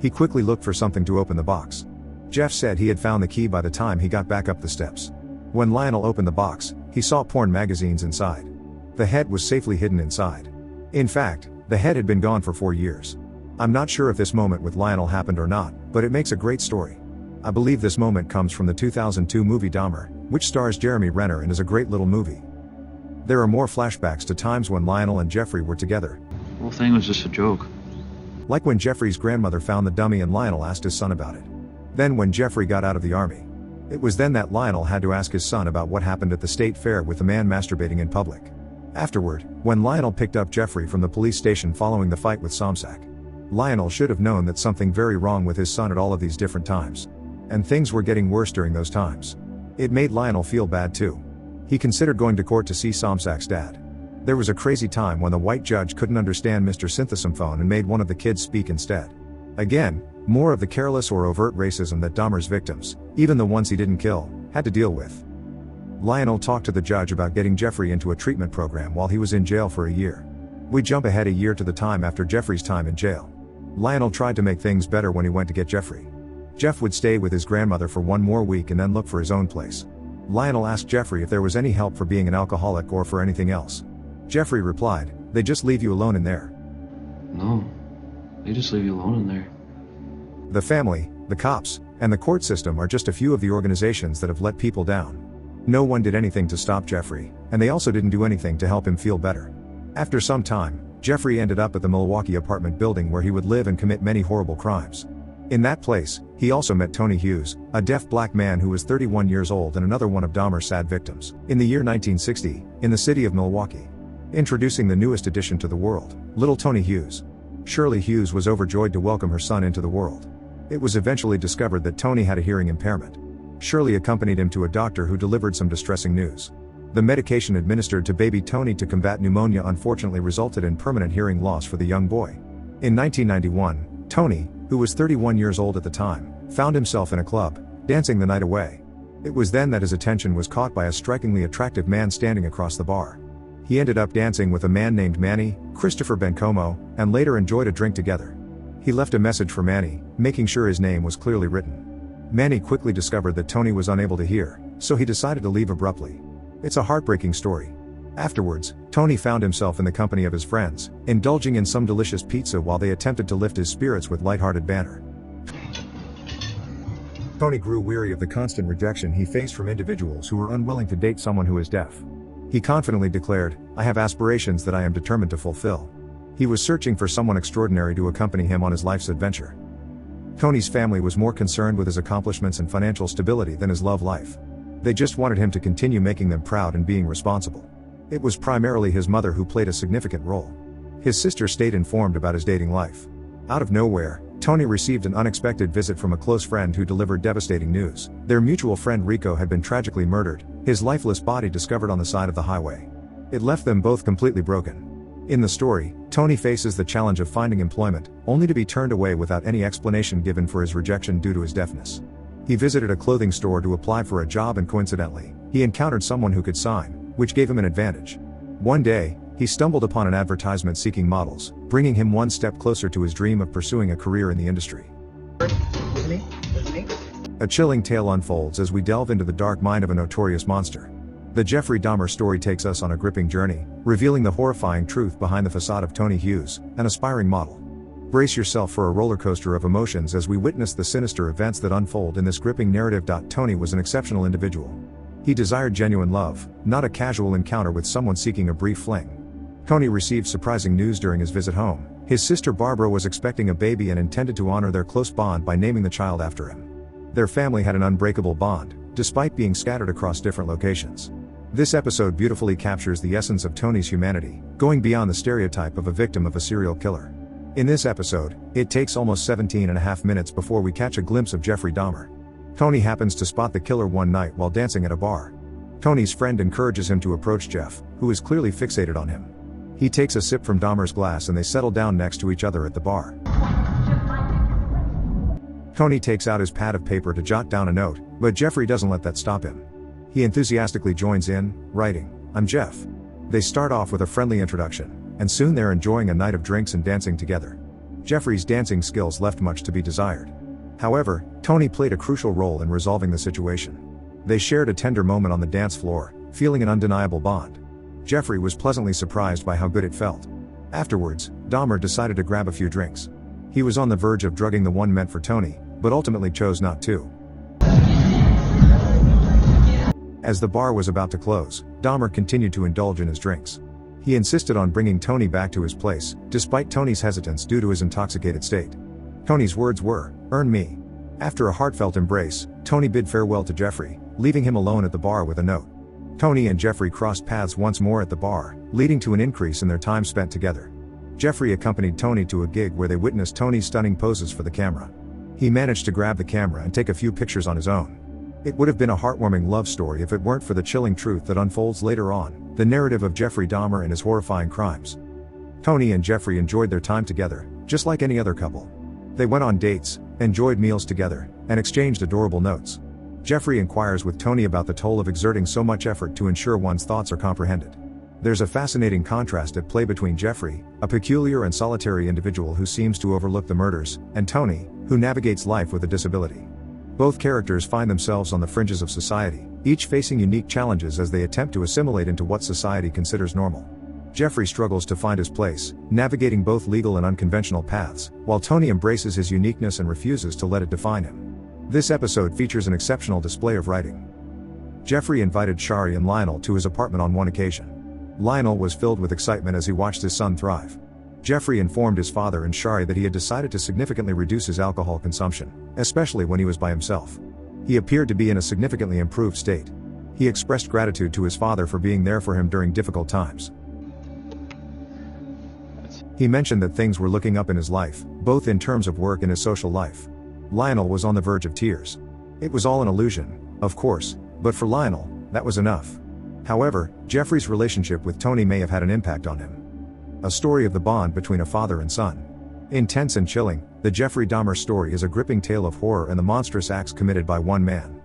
He quickly looked for something to open the box. Jeff said he had found the key by the time he got back up the steps. When Lionel opened the box, he saw porn magazines inside. The head was safely hidden inside. In fact, the head had been gone for 4 years. I'm not sure if this moment with Lionel happened or not, but it makes a great story. I believe this moment comes from the 2002 movie Dahmer, which stars Jeremy Renner and is a great little movie. There are more flashbacks to times when Lionel and Jeffrey were together. The whole thing was just a joke. Like when Jeffrey's grandmother found the dummy and Lionel asked his son about it. Then when Jeffrey got out of the army. It was then that Lionel had to ask his son about what happened at the state fair with the man masturbating in public. Afterward, when Lionel picked up Jeffrey from the police station following the fight with Somsak. Lionel should have known that something very wrong with his son at all of these different times. And things were getting worse during those times. It made Lionel feel bad too. He considered going to court to see Somsak's dad. There was a crazy time when the white judge couldn't understand Mr. Synthesymphone and made one of the kids speak instead. Again, more of the careless or overt racism that Dahmer's victims, even the ones he didn't kill, had to deal with. Lionel talked to the judge about getting Jeffrey into a treatment program while he was in jail for a year. We jump ahead a year to the time after Jeffrey's time in jail. Lionel tried to make things better when he went to get Jeffrey. Jeff would stay with his grandmother for one more week and then look for his own place. Lionel asked Jeffrey if there was any help for being an alcoholic or for anything else. Jeffrey replied, "They just leave you alone in there." No, they just leave you alone in there. The family, the cops, and the court system are just a few of the organizations that have let people down. No one did anything to stop Jeffrey, and they also didn't do anything to help him feel better. After some time, Jeffrey ended up at the Milwaukee apartment building where he would live and commit many horrible crimes. In that place, he also met Tony Hughes, a deaf black man who was 31 years old and another one of Dahmer's sad victims. In the year 1960, in the city of Milwaukee. Introducing the newest addition to the world, little Tony Hughes. Shirley Hughes was overjoyed to welcome her son into the world. It was eventually discovered that Tony had a hearing impairment. Shirley accompanied him to a doctor who delivered some distressing news. The medication administered to baby Tony to combat pneumonia unfortunately resulted in permanent hearing loss for the young boy. In 1991, Tony, who was 31 years old at the time, found himself in a club, dancing the night away. It was then that his attention was caught by a strikingly attractive man standing across the bar. He ended up dancing with a man named Manny, Christopher Bencomo, and later enjoyed a drink together. He left a message for Manny, making sure his name was clearly written. Manny quickly discovered that Tony was unable to hear, so he decided to leave abruptly. It's a heartbreaking story. Afterwards, Tony found himself in the company of his friends, indulging in some delicious pizza while they attempted to lift his spirits with lighthearted banter. Tony grew weary of the constant rejection he faced from individuals who were unwilling to date someone who is deaf. He confidently declared, "I have aspirations that I am determined to fulfill." He was searching for someone extraordinary to accompany him on his life's adventure. Tony's family was more concerned with his accomplishments and financial stability than his love life. They just wanted him to continue making them proud and being responsible. It was primarily his mother who played a significant role. His sister stayed informed about his dating life. Out of nowhere, Tony received an unexpected visit from a close friend who delivered devastating news. Their mutual friend Rico had been tragically murdered, his lifeless body discovered on the side of the highway. It left them both completely broken. In the story, Tony faces the challenge of finding employment, only to be turned away without any explanation given for his rejection due to his deafness. He visited a clothing store to apply for a job and coincidentally, he encountered someone who could sign, which gave him an advantage. One day, he stumbled upon an advertisement seeking models, bringing him one step closer to his dream of pursuing a career in the industry. A chilling tale unfolds as we delve into the dark mind of a notorious monster. The Jeffrey Dahmer story takes us on a gripping journey, revealing the horrifying truth behind the facade of Tony Hughes, an aspiring model. Brace yourself for a roller coaster of emotions as we witness the sinister events that unfold in this gripping narrative. Tony was an exceptional individual. He desired genuine love, not a casual encounter with someone seeking a brief fling. Tony received surprising news during his visit home. His sister Barbara was expecting a baby and intended to honor their close bond by naming the child after him. Their family had an unbreakable bond, despite being scattered across different locations. This episode beautifully captures the essence of Tony's humanity, going beyond the stereotype of a victim of a serial killer. In this episode, it takes almost 17.5 minutes before we catch a glimpse of Jeffrey Dahmer. Tony happens to spot the killer one night while dancing at a bar. Tony's friend encourages him to approach Jeff, who is clearly fixated on him. He takes a sip from Dahmer's glass and they settle down next to each other at the bar. Tony takes out his pad of paper to jot down a note, but Jeffrey doesn't let that stop him. He enthusiastically joins in, writing, "I'm Jeff." They start off with a friendly introduction, and soon they're enjoying a night of drinks and dancing together. Jeffrey's dancing skills left much to be desired. However, Tony played a crucial role in resolving the situation. They shared a tender moment on the dance floor, feeling an undeniable bond. Jeffrey was pleasantly surprised by how good it felt. Afterwards, Dahmer decided to grab a few drinks. He was on the verge of drugging the one meant for Tony, but ultimately chose not to. As the bar was about to close, Dahmer continued to indulge in his drinks. He insisted on bringing Tony back to his place, despite Tony's hesitance due to his intoxicated state. Tony's words were, "Earn me." After a heartfelt embrace, Tony bid farewell to Jeffrey, leaving him alone at the bar with a note. Tony and Jeffrey crossed paths once more at the bar, leading to an increase in their time spent together. Jeffrey accompanied Tony to a gig where they witnessed Tony's stunning poses for the camera. He managed to grab the camera and take a few pictures on his own. It would have been a heartwarming love story if it weren't for the chilling truth that unfolds later on, the narrative of Jeffrey Dahmer and his horrifying crimes. Tony and Jeffrey enjoyed their time together, just like any other couple. They went on dates, enjoyed meals together, and exchanged adorable notes. Jeffrey inquires with Tony about the toll of exerting so much effort to ensure one's thoughts are comprehended. There's a fascinating contrast at play between Jeffrey, a peculiar and solitary individual who seems to overlook the murders, and Tony, who navigates life with a disability. Both characters find themselves on the fringes of society, each facing unique challenges as they attempt to assimilate into what society considers normal. Jeffrey struggles to find his place, navigating both legal and unconventional paths, while Tony embraces his uniqueness and refuses to let it define him. This episode features an exceptional display of writing. Jeffrey invited Shari and Lionel to his apartment on one occasion. Lionel was filled with excitement as he watched his son thrive. Jeffrey informed his father and Shari that he had decided to significantly reduce his alcohol consumption, especially when he was by himself. He appeared to be in a significantly improved state. He expressed gratitude to his father for being there for him during difficult times. He mentioned that things were looking up in his life, both in terms of work and his social life. Lionel was on the verge of tears. It was all an illusion, of course, but for Lionel, that was enough. However, Jeffrey's relationship with Tony may have had an impact on him. A story of the bond between a father and son. Intense and chilling, the Jeffrey Dahmer story is a gripping tale of horror and the monstrous acts committed by one man.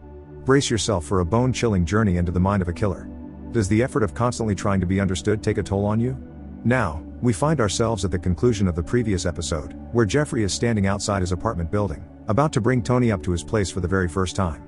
Brace yourself for a bone-chilling journey into the mind of a killer. Does the effort of constantly trying to be understood take a toll on you? Now, we find ourselves at the conclusion of the previous episode, where Jeffrey is standing outside his apartment building, about to bring Tony up to his place for the very first time.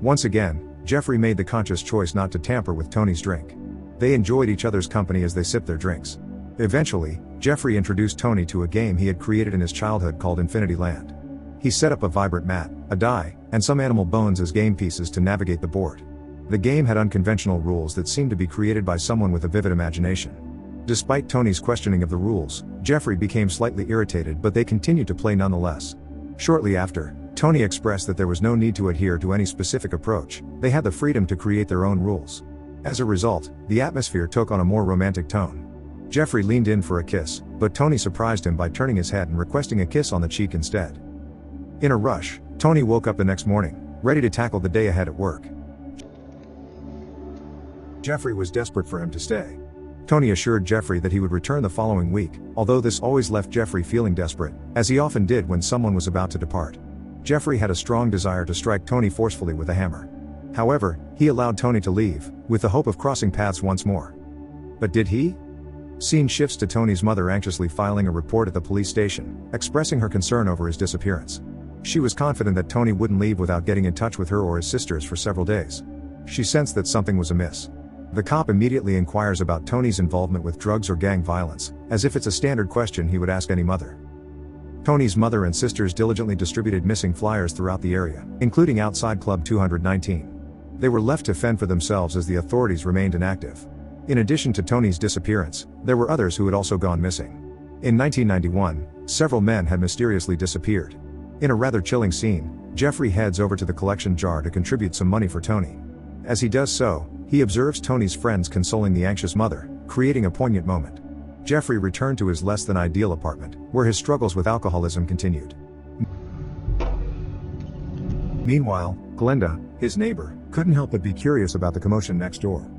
Once again, Jeffrey made the conscious choice not to tamper with Tony's drink. They enjoyed each other's company as they sipped their drinks. Eventually, Jeffrey introduced Tony to a game he had created in his childhood called Infinity Land. He set up a vibrant mat, a die, and some animal bones as game pieces to navigate the board. The game had unconventional rules that seemed to be created by someone with a vivid imagination. Despite Tony's questioning of the rules, Jeffrey became slightly irritated, but they continued to play nonetheless. Shortly after, Tony expressed that there was no need to adhere to any specific approach, they had the freedom to create their own rules. As a result, the atmosphere took on a more romantic tone. Jeffrey leaned in for a kiss, but Tony surprised him by turning his head and requesting a kiss on the cheek instead. In a rush, Tony woke up the next morning, ready to tackle the day ahead at work. Jeffrey was desperate for him to stay. Tony assured Jeffrey that he would return the following week, although this always left Jeffrey feeling desperate, as he often did when someone was about to depart. Jeffrey had a strong desire to strike Tony forcefully with a hammer. However, he allowed Tony to leave, with the hope of crossing paths once more. But did he? Scene shifts to Tony's mother anxiously filing a report at the police station, expressing her concern over his disappearance. She was confident that Tony wouldn't leave without getting in touch with her or his sisters for several days. She sensed that something was amiss. The cop immediately inquires about Tony's involvement with drugs or gang violence, as if it's a standard question he would ask any mother. Tony's mother and sisters diligently distributed missing flyers throughout the area, including outside Club 219. They were left to fend for themselves as the authorities remained inactive. In addition to Tony's disappearance, there were others who had also gone missing. In 1991, several men had mysteriously disappeared. In a rather chilling scene, Jeffrey heads over to the collection jar to contribute some money for Tony. As he does so, he observes Tony's friends consoling the anxious mother, creating a poignant moment. Jeffrey returned to his less than ideal apartment, where his struggles with alcoholism continued. Meanwhile, Glenda, his neighbor, couldn't help but be curious about the commotion next door.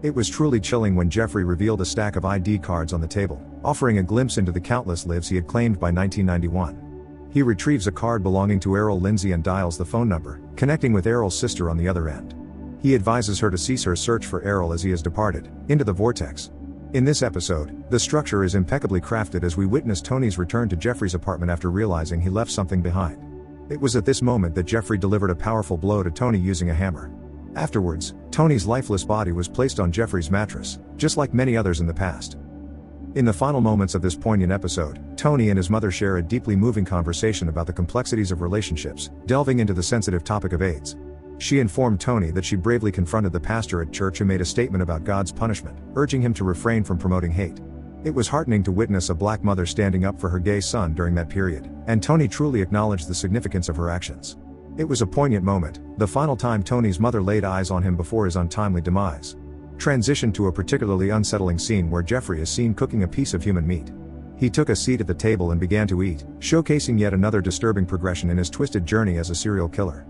It was truly chilling when Jeffrey revealed a stack of ID cards on the table, offering a glimpse into the countless lives he had claimed by 1991. He retrieves a card belonging to Errol Lindsay and dials the phone number, connecting with Errol's sister on the other end. He advises her to cease her search for Errol as he has departed into the vortex. In this episode, the structure is impeccably crafted as we witness Tony's return to Jeffrey's apartment after realizing he left something behind. It was at this moment that Jeffrey delivered a powerful blow to Tony using a hammer. Afterwards, Tony's lifeless body was placed on Jeffrey's mattress, just like many others in the past. In the final moments of this poignant episode, Tony and his mother share a deeply moving conversation about the complexities of relationships, delving into the sensitive topic of AIDS. She informed Tony that she bravely confronted the pastor at church who made a statement about God's punishment, urging him to refrain from promoting hate. It was heartening to witness a black mother standing up for her gay son during that period, and Tony truly acknowledged the significance of her actions. It was a poignant moment, the final time Tony's mother laid eyes on him before his untimely demise. Transition to a particularly unsettling scene where Jeffrey is seen cooking a piece of human meat. He took a seat at the table and began to eat, showcasing yet another disturbing progression in his twisted journey as a serial killer.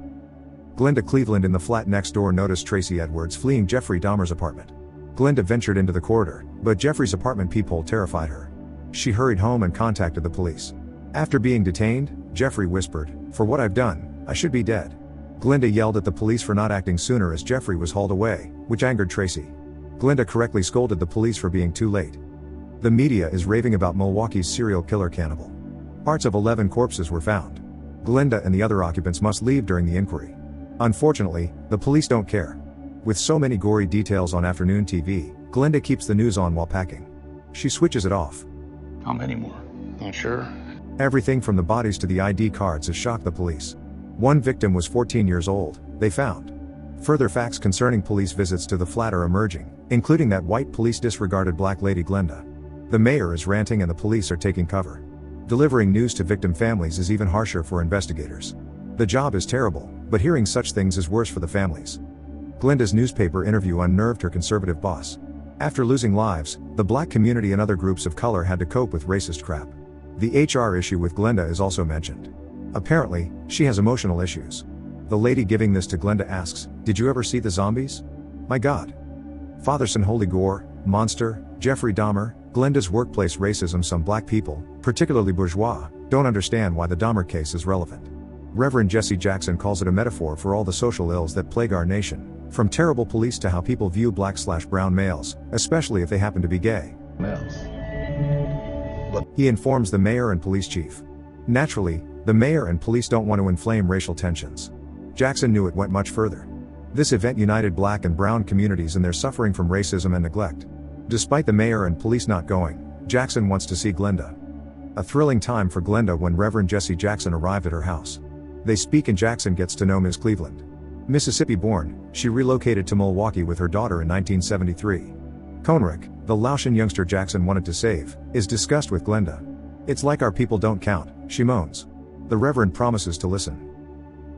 Glenda Cleveland in the flat next door noticed Tracy Edwards fleeing Jeffrey Dahmer's apartment. Glenda ventured into the corridor, but Jeffrey's apartment peephole terrified her. She hurried home and contacted the police. After being detained, Jeffrey whispered, "For what I've done, I should be dead." Glenda yelled at the police for not acting sooner as Jeffrey was hauled away, which angered Tracy. Glenda correctly scolded the police for being too late. The media is raving about Milwaukee's serial killer cannibal. Parts of 11 corpses were found. Glenda and the other occupants must leave during the inquiry. Unfortunately, the police don't care. With so many gory details on afternoon TV, Glenda keeps the news on while packing. She switches it off. How many more? Not sure. Everything from the bodies to the ID cards has shocked the police. One victim was 14 years old, they found. Further facts concerning police visits to the flat are emerging, including that white police disregarded black lady Glenda. The mayor is ranting and the police are taking cover. Delivering news to victim families is even harsher for investigators. The job is terrible, but hearing such things is worse for the families. Glenda's newspaper interview unnerved her conservative boss. After losing lives, the black community and other groups of color had to cope with racist crap. The HR issue with Glenda is also mentioned. Apparently, she has emotional issues. The lady giving this to Glenda asks, "Did you ever see the zombies? My God. Fatherson Holy Gore, Monster, Jeffrey Dahmer, Glenda's workplace racism. Some black people, particularly bourgeois, don't understand why the Dahmer case is relevant." Reverend Jesse Jackson calls it a metaphor for all the social ills that plague our nation, from terrible police to how people view black/brown males, especially if they happen to be gay. He informs the mayor and police chief. Naturally, the mayor and police don't want to inflame racial tensions. Jackson knew it went much further. This event united black and brown communities in their suffering from racism and neglect. Despite the mayor and police not going, Jackson wants to see Glenda. A thrilling time for Glenda when Reverend Jesse Jackson arrived at her house. They speak and Jackson gets to know Ms. Cleveland. Mississippi-born, she relocated to Milwaukee with her daughter in 1973. Conrick, the Laotian youngster Jackson wanted to save, is discussed with Glenda. "It's like our people don't count," she moans. The Reverend promises to listen.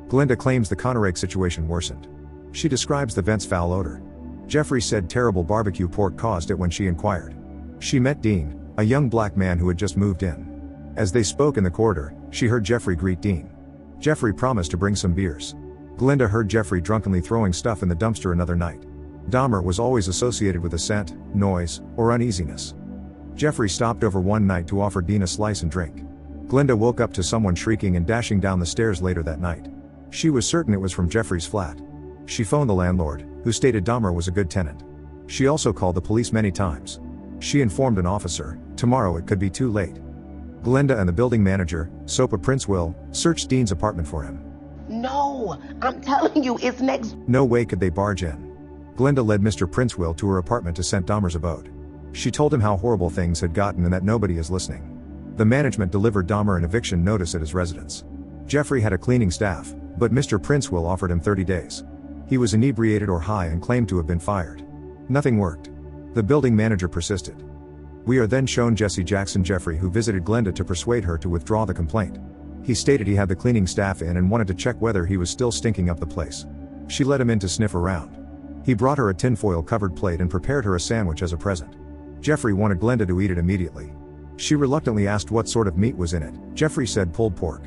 Glenda claims the Conrick situation worsened. She describes the vent's foul odor. Jeffrey said terrible barbecue pork caused it when she inquired. She met Dean, a young black man who had just moved in. As they spoke in the corridor, she heard Jeffrey greet Dean. Jeffrey promised to bring some beers. Glenda heard Jeffrey drunkenly throwing stuff in the dumpster another night. Dahmer was always associated with a scent, noise, or uneasiness. Jeffrey stopped over one night to offer Dean a slice and drink. Glenda woke up to someone shrieking and dashing down the stairs later that night. She was certain it was from Jeffrey's flat. She phoned the landlord, who stated Dahmer was a good tenant. She also called the police many times. She informed an officer, tomorrow it could be too late. Glenda and the building manager, Sopa Princeville, searched Dean's apartment for him. No, I'm telling you, it's next. No way could they barge in. Glenda led Mr. Princeville to her apartment to St. Dahmer's abode. She told him how horrible things had gotten and that nobody is listening. The management delivered Dahmer an eviction notice at his residence. Jeffrey had a cleaning staff, but Mr. Princeville offered him 30 days. He was inebriated or high and claimed to have been fired. Nothing worked. The building manager persisted. We are then shown Jesse Jackson Jeffrey, who visited Glenda to persuade her to withdraw the complaint. He stated he had the cleaning staff in and wanted to check whether he was still stinking up the place. She let him in to sniff around. He brought her a tinfoil covered plate and prepared her a sandwich as a present. Jeffrey wanted Glenda to eat it immediately. She reluctantly asked what sort of meat was in it. Jeffrey said pulled pork.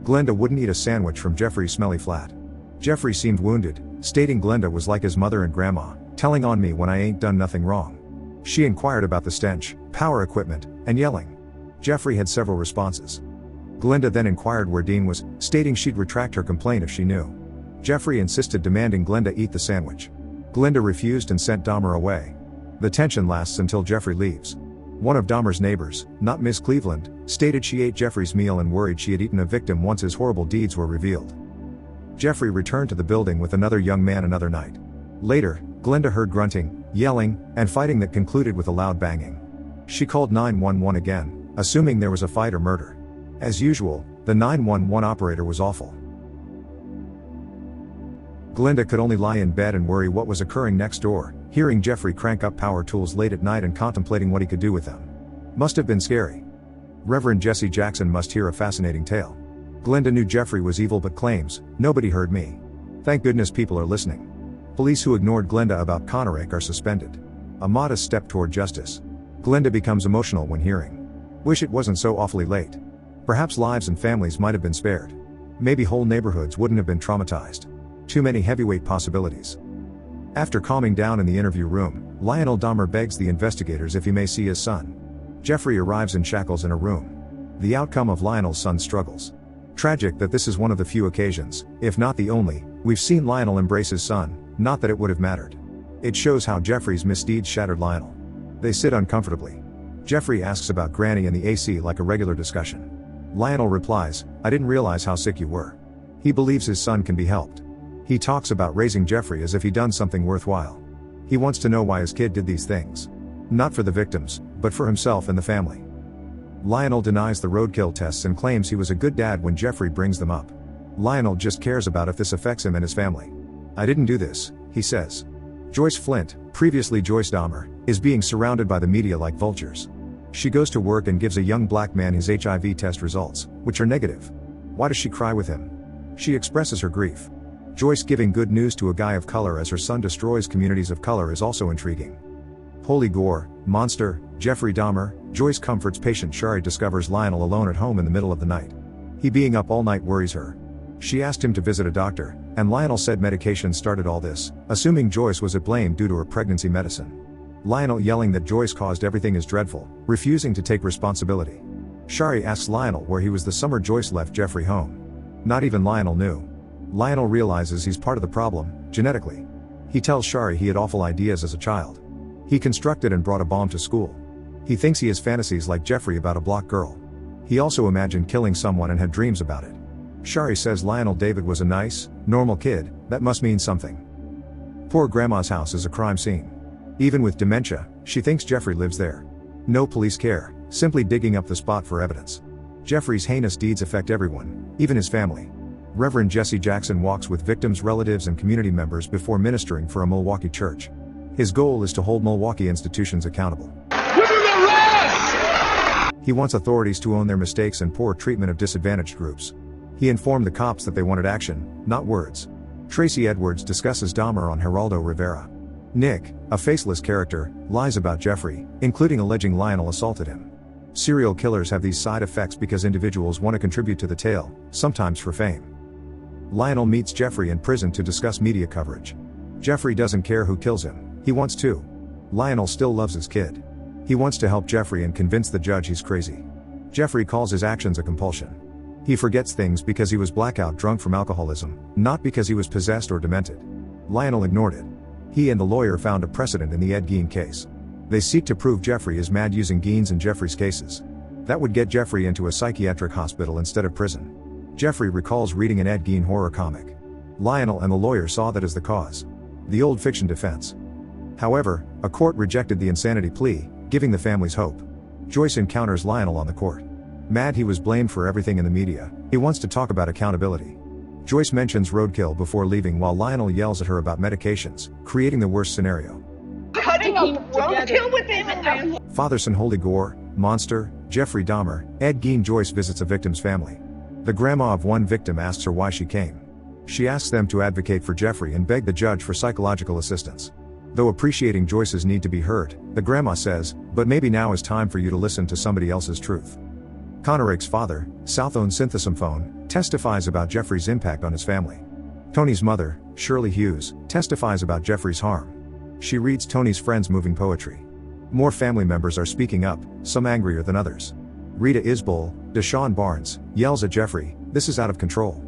Glenda wouldn't eat a sandwich from Jeffrey's smelly flat. Jeffrey seemed wounded, stating Glenda was like his mother and grandma, telling on me when I ain't done nothing wrong. She inquired about the stench, power equipment, and yelling. Jeffrey had several responses. Glenda then inquired where Dean was, stating she'd retract her complaint if she knew. Jeffrey insisted, demanding Glenda eat the sandwich. Glenda refused and sent Dahmer away. The tension lasts until Jeffrey leaves. One of Dahmer's neighbors, not Ms. Cleveland, stated she ate Jeffrey's meal and worried she had eaten a victim once his horrible deeds were revealed. Jeffrey returned to the building with another young man another night. Later, Glenda heard grunting, yelling, and fighting that concluded with a loud banging. She called 911 again, assuming there was a fight or murder. As usual, the 911 operator was awful. Glenda could only lie in bed and worry what was occurring next door, hearing Jeffrey crank up power tools late at night and contemplating what he could do with them. Must have been scary. Reverend Jesse Jackson must hear a fascinating tale. Glenda knew Jeffrey was evil but claims, "Nobody heard me." Thank goodness people are listening. Police who ignored Glenda about Conrick are suspended. A modest step toward justice. Glenda becomes emotional when hearing. Wish it wasn't so awfully late. Perhaps lives and families might have been spared. Maybe whole neighborhoods wouldn't have been traumatized. Too many heavyweight possibilities. After calming down in the interview room, Lionel Dahmer begs the investigators if he may see his son. Jeffrey arrives in shackles in a room. The outcome of Lionel's son's struggles. Tragic that this is one of the few occasions, if not the only, We've seen Lionel embrace his son, not that it would have mattered. It shows how Jeffrey's misdeeds shattered Lionel. They sit uncomfortably. Jeffrey asks about Granny and the AC like a regular discussion. Lionel replies, "I didn't realize how sick you were." He believes his son can be helped. He talks about raising Jeffrey as if he'd done something worthwhile. He wants to know why his kid did these things. Not for the victims, but for himself and the family. Lionel denies the roadkill tests and claims he was a good dad when Jeffrey brings them up. Lionel just cares about if this affects him and his family. "I didn't do this," he says. Joyce Flint, previously Joyce Dahmer, is being surrounded by the media like vultures. She goes to work and gives a young black man his HIV test results, which are negative. Why does she cry with him? She expresses her grief. Joyce giving good news to a guy of color as her son destroys communities of color is also intriguing. Holy gore, monster, Jeffrey Dahmer, Joyce comforts patient Shari discovers Lionel alone at home in the middle of the night. He being up all night worries her. She asked him to visit a doctor, and Lionel said medication started all this, assuming Joyce was at blame due to her pregnancy medicine. Lionel yelling that Joyce caused everything is dreadful, refusing to take responsibility. Shari asks Lionel where he was the summer Joyce left Jeffrey home. Not even Lionel knew. Lionel realizes he's part of the problem, genetically. He tells Shari he had awful ideas as a child. He constructed and brought a bomb to school. He thinks he has fantasies like Jeffrey about a block girl. He also imagined killing someone and had dreams about it. Shari says Lionel David was a nice, normal kid, that must mean something. Poor grandma's house is a crime scene. Even with dementia, she thinks Jeffrey lives there. No police care, simply digging up the spot for evidence. Jeffrey's heinous deeds affect everyone, even his family. Reverend Jesse Jackson walks with victims' relatives and community members before ministering for a Milwaukee church. His goal is to hold Milwaukee institutions accountable. He wants authorities to own their mistakes and poor treatment of disadvantaged groups. He informed the cops that they wanted action, not words. Tracy Edwards discusses Dahmer on Geraldo Rivera. Nick, a faceless character, lies about Jeffrey, including alleging Lionel assaulted him. Serial killers have these side effects because individuals want to contribute to the tale, sometimes for fame. Lionel meets Jeffrey in prison to discuss media coverage. Jeffrey doesn't care who kills him, he wants to. Lionel still loves his kid. He wants to help Jeffrey and convince the judge he's crazy. Jeffrey calls his actions a compulsion. He forgets things because he was blackout drunk from alcoholism, not because he was possessed or demented. Lionel ignored it. He and the lawyer found a precedent in the Ed Gein case. They seek to prove Jeffrey is mad using Geins in Jeffrey's cases. That would get Jeffrey into a psychiatric hospital instead of prison. Jeffrey recalls reading an Ed Gein horror comic. Lionel and the lawyer saw that as the cause. The old fiction defense. However, a court rejected the insanity plea, giving the families hope. Joyce encounters Lionel on the court. Mad he was blamed for everything in the media, he wants to talk about accountability. Joyce mentions roadkill before leaving while Lionel yells at her about medications, creating the worst scenario. Cutting up roadkill within the family. Fatherson Holy Gore, Monster, Jeffrey Dahmer, Ed Gein. Joyce visits a victim's family. The grandma of one victim asks her why she came. She asks them to advocate for Jeffrey and beg the judge for psychological assistance. Though appreciating Joyce's need to be heard, the grandma says, "But maybe now is time for you to listen to somebody else's truth." Connor Ake's father, Southone Synthesophone, testifies about Jeffrey's impact on his family. Tony's mother, Shirley Hughes, testifies about Jeffrey's harm. She reads Tony's friends' moving poetry. More family members are speaking up, some angrier than others. Rita Isbell, Deshaun Barnes, yells at Jeffrey, "This is out of control."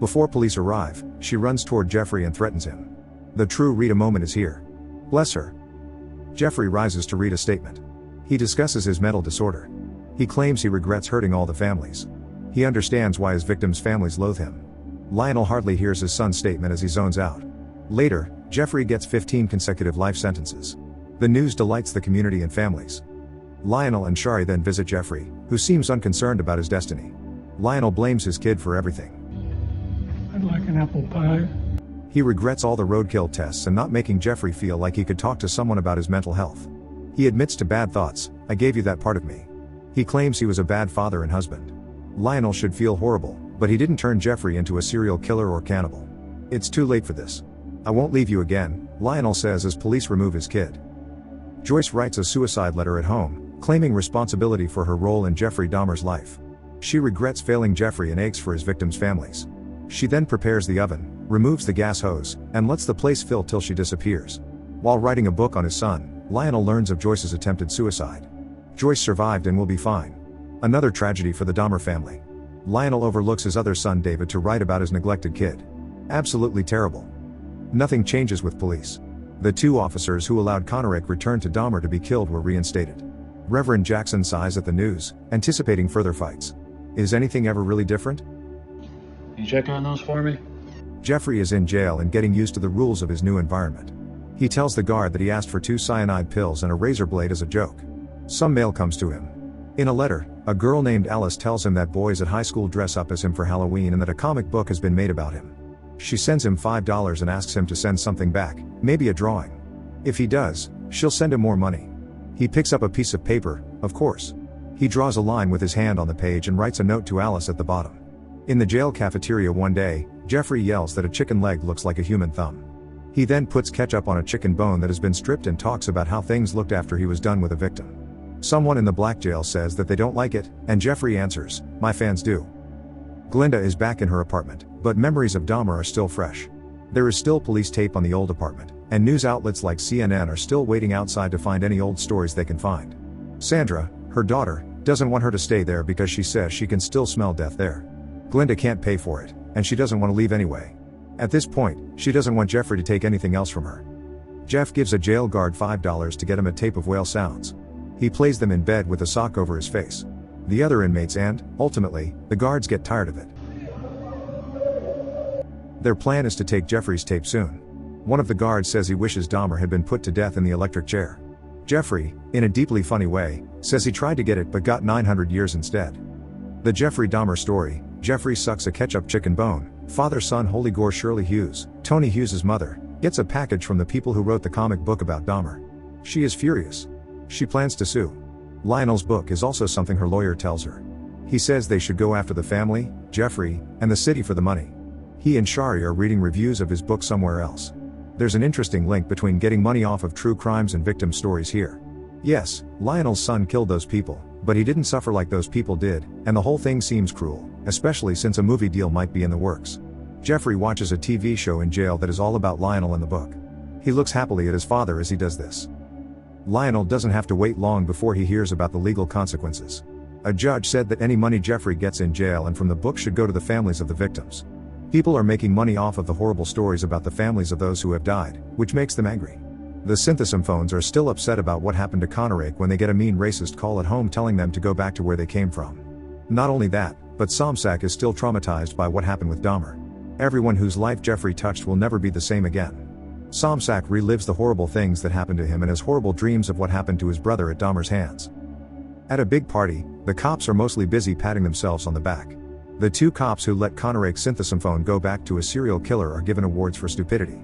Before police arrive, she runs toward Jeffrey and threatens him. The true Rita moment is here. Bless her. Jeffrey rises to read a statement. He discusses his mental disorder. He claims he regrets hurting all the families. He understands why his victims' families loathe him. Lionel hardly hears his son's statement as he zones out. Later, Jeffrey gets 15 consecutive life sentences. The news delights the community and families. Lionel and Shari then visit Jeffrey, who seems unconcerned about his destiny. Lionel blames his kid for everything. I'd like an apple pie. He regrets all the roadkill tests and not making Jeffrey feel like he could talk to someone about his mental health. He admits to bad thoughts, "I gave you that part of me." He claims he was a bad father and husband. Lionel should feel horrible, but he didn't turn Jeffrey into a serial killer or cannibal. It's too late for this. "I won't leave you again," Lionel says as police remove his kid. Joyce writes a suicide letter at home, claiming responsibility for her role in Jeffrey Dahmer's life. She regrets failing Jeffrey and aches for his victims' families. She then prepares the oven, removes the gas hose, and lets the place fill till she disappears. While writing a book on his son, Lionel learns of Joyce's attempted suicide. Joyce survived and will be fine. Another tragedy for the Dahmer family. Lionel overlooks his other son David to write about his neglected kid. Absolutely terrible. Nothing changes with police. The 2 officers who allowed Conorick return to Dahmer to be killed were reinstated. Reverend Jackson sighs at the news, anticipating further fights. Is anything ever really different? You check on those for me? Jeffrey is in jail and getting used to the rules of his new environment. He tells the guard that he asked for 2 cyanide pills and a razor blade as a joke. Some mail comes to him. In a letter, a girl named Alice tells him that boys at high school dress up as him for Halloween and that a comic book has been made about him. She sends him $5 and asks him to send something back, maybe a drawing. If he does, she'll send him more money. He picks up a piece of paper, of course. He draws a line with his hand on the page and writes a note to Alice at the bottom. In the jail cafeteria one day, Jeffrey yells that a chicken leg looks like a human thumb. He then puts ketchup on a chicken bone that has been stripped and talks about how things looked after he was done with a victim. Someone in the black jail says that they don't like it, and Jeffrey answers, "My fans do." Glenda is back in her apartment, but memories of Dahmer are still fresh. There is still police tape on the old apartment, and news outlets like CNN are still waiting outside to find any old stories they can find. Sandra, her daughter, doesn't want her to stay there because she says she can still smell death there. Glenda can't pay for it, and she doesn't want to leave anyway. At this point, she doesn't want Jeffrey to take anything else from her. Jeff gives a jail guard $5 to get him a tape of whale sounds. He plays them in bed with a sock over his face. The other inmates and, ultimately, the guards get tired of it. Their plan is to take Jeffrey's tape soon. One of the guards says he wishes Dahmer had been put to death in the electric chair. Jeffrey, in a deeply funny way, says he tried to get it but got 900 years instead. The Jeffrey Dahmer Story. Jeffrey sucks a ketchup chicken bone. Father-son Holy Gore Shirley Hughes, Tony Hughes' mother, gets a package from the people who wrote the comic book about Dahmer. She is furious. She plans to sue. Lionel's book is also something her lawyer tells her. He says they should go after the family, Jeffrey, and the city for the money. He and Shari are reading reviews of his book somewhere else. There's an interesting link between getting money off of true crimes and victim stories here. Yes, Lionel's son killed those people, but he didn't suffer like those people did, and the whole thing seems cruel, especially since a movie deal might be in the works. Jeffrey watches a TV show in jail that is all about Lionel in the book. He looks happily at his father as he does this. Lionel doesn't have to wait long before he hears about the legal consequences. A judge said that any money Jeffrey gets in jail and from the book should go to the families of the victims. People are making money off of the horrible stories about the families of those who have died, which makes them angry. The synthesophones are still upset about what happened to Conorick when they get a mean racist call at home telling them to go back to where they came from. Not only that, but Somsack is still traumatized by what happened with Dahmer. Everyone whose life Jeffrey touched will never be the same again. Somsack relives the horrible things that happened to him and has horrible dreams of what happened to his brother at Dahmer's hands. At a big party, the cops are mostly busy patting themselves on the back. The 2 cops who let Conorick's synthesophone go back to a serial killer are given awards for stupidity.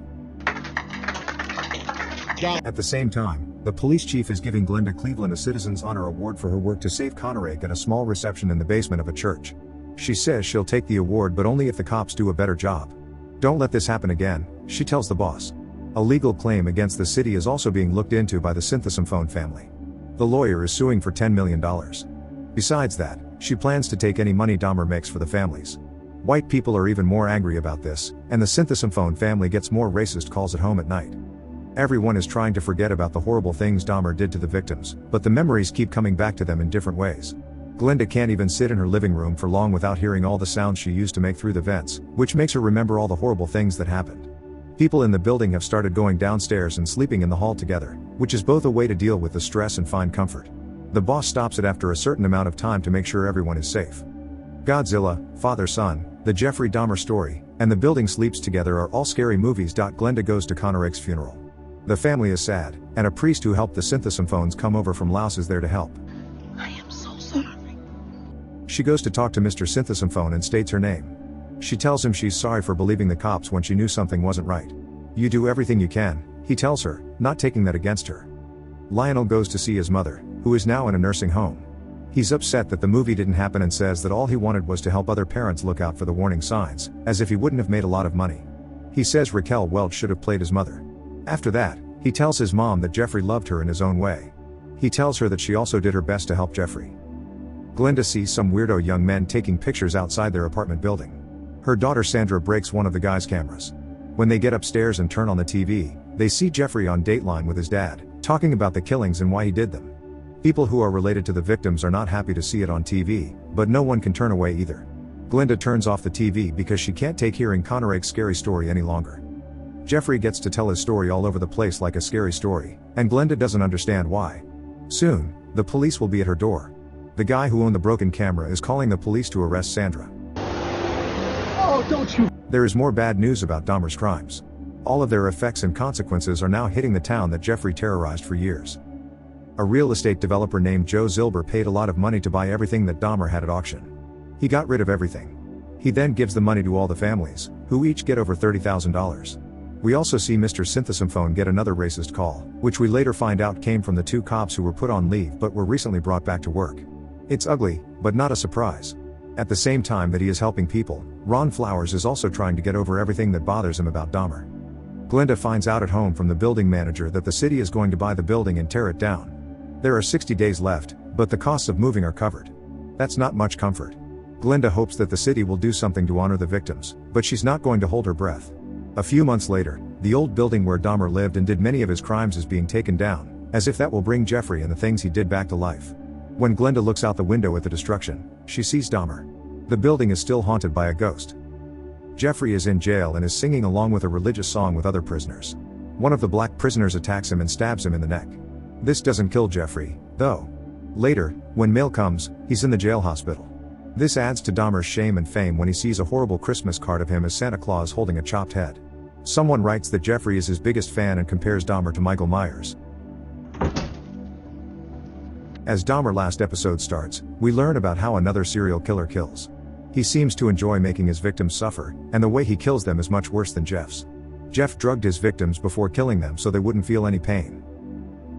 At the same time, the police chief is giving Glenda Cleveland a Citizen's Honor Award for her work to save Conorick at a small reception in the basement of a church. She says she'll take the award but only if the cops do a better job. Don't let this happen again, she tells the boss. A legal claim against the city is also being looked into by the synthesophone family. The lawyer is suing for $10 million. Besides that, she plans to take any money Dahmer makes for the families. White people are even more angry about this, and the synthesophone family gets more racist calls at home at night. Everyone is trying to forget about the horrible things Dahmer did to the victims, but the memories keep coming back to them in different ways. Glenda can't even sit in her living room for long without hearing all the sounds she used to make through the vents, which makes her remember all the horrible things that happened. People in the building have started going downstairs and sleeping in the hall together, which is both a way to deal with the stress and find comfort. The boss stops it after a certain amount of time to make sure everyone is safe. Godzilla, Father-Son, The Jeffrey Dahmer Story, and The Building Sleeps Together are all scary movies. Glenda goes to Conorick's funeral. The family is sad, and a priest who helped the synthesophones come over from Laos is there to help. I am so sorry. She goes to talk to Mr. Synthesophone and states her name. She tells him she's sorry for believing the cops when she knew something wasn't right. You do everything you can, he tells her, not taking that against her. Lionel goes to see his mother, who is now in a nursing home. He's upset that the movie didn't happen and says that all he wanted was to help other parents look out for the warning signs, as if he wouldn't have made a lot of money. He says Raquel Welch should have played his mother. After that, he tells his mom that Jeffrey loved her in his own way. He tells her that she also did her best to help Jeffrey. Glenda sees some weirdo young men taking pictures outside their apartment building. Her daughter Sandra breaks one of the guy's cameras. When they get upstairs and turn on the TV, they see Jeffrey on Dateline with his dad, talking about the killings and why he did them. People who are related to the victims are not happy to see it on TV, but no one can turn away either. Glenda turns off the TV because she can't take hearing Connery's scary story any longer. Jeffrey gets to tell his story all over the place like a scary story, and Glenda doesn't understand why. Soon, the police will be at her door. The guy who owned the broken camera is calling the police to arrest Sandra. Oh, don't you! There is more bad news about Dahmer's crimes. All of their effects and consequences are now hitting the town that Jeffrey terrorized for years. A real estate developer named Joe Zilber paid a lot of money to buy everything that Dahmer had at auction. He got rid of everything. He then gives the money to all the families, who each get over $30,000. We also see Mr. Synthesymphone get another racist call, which we later find out came from the two cops who were put on leave but were recently brought back to work. It's ugly, but not a surprise. At the same time that he is helping people, Ron Flowers is also trying to get over everything that bothers him about Dahmer. Glenda finds out at home from the building manager that the city is going to buy the building and tear it down. There are 60 days left, but the costs of moving are covered. That's not much comfort. Glenda hopes that the city will do something to honor the victims, but she's not going to hold her breath. A few months later, the old building where Dahmer lived and did many of his crimes is being taken down, as if that will bring Jeffrey and the things he did back to life. When Glenda looks out the window at the destruction, she sees Dahmer. The building is still haunted by a ghost. Jeffrey is in jail and is singing along with a religious song with other prisoners. One of the black prisoners attacks him and stabs him in the neck. This doesn't kill Jeffrey, though. Later, when mail comes, he's in the jail hospital. This adds to Dahmer's shame and fame when he sees a horrible Christmas card of him as Santa Claus holding a chopped head. Someone writes that Jeffrey is his biggest fan and compares Dahmer to Michael Myers. As Dahmer last episode starts, we learn about how another serial killer kills. He seems to enjoy making his victims suffer, and the way he kills them is much worse than Jeff's. Jeff drugged his victims before killing them so they wouldn't feel any pain.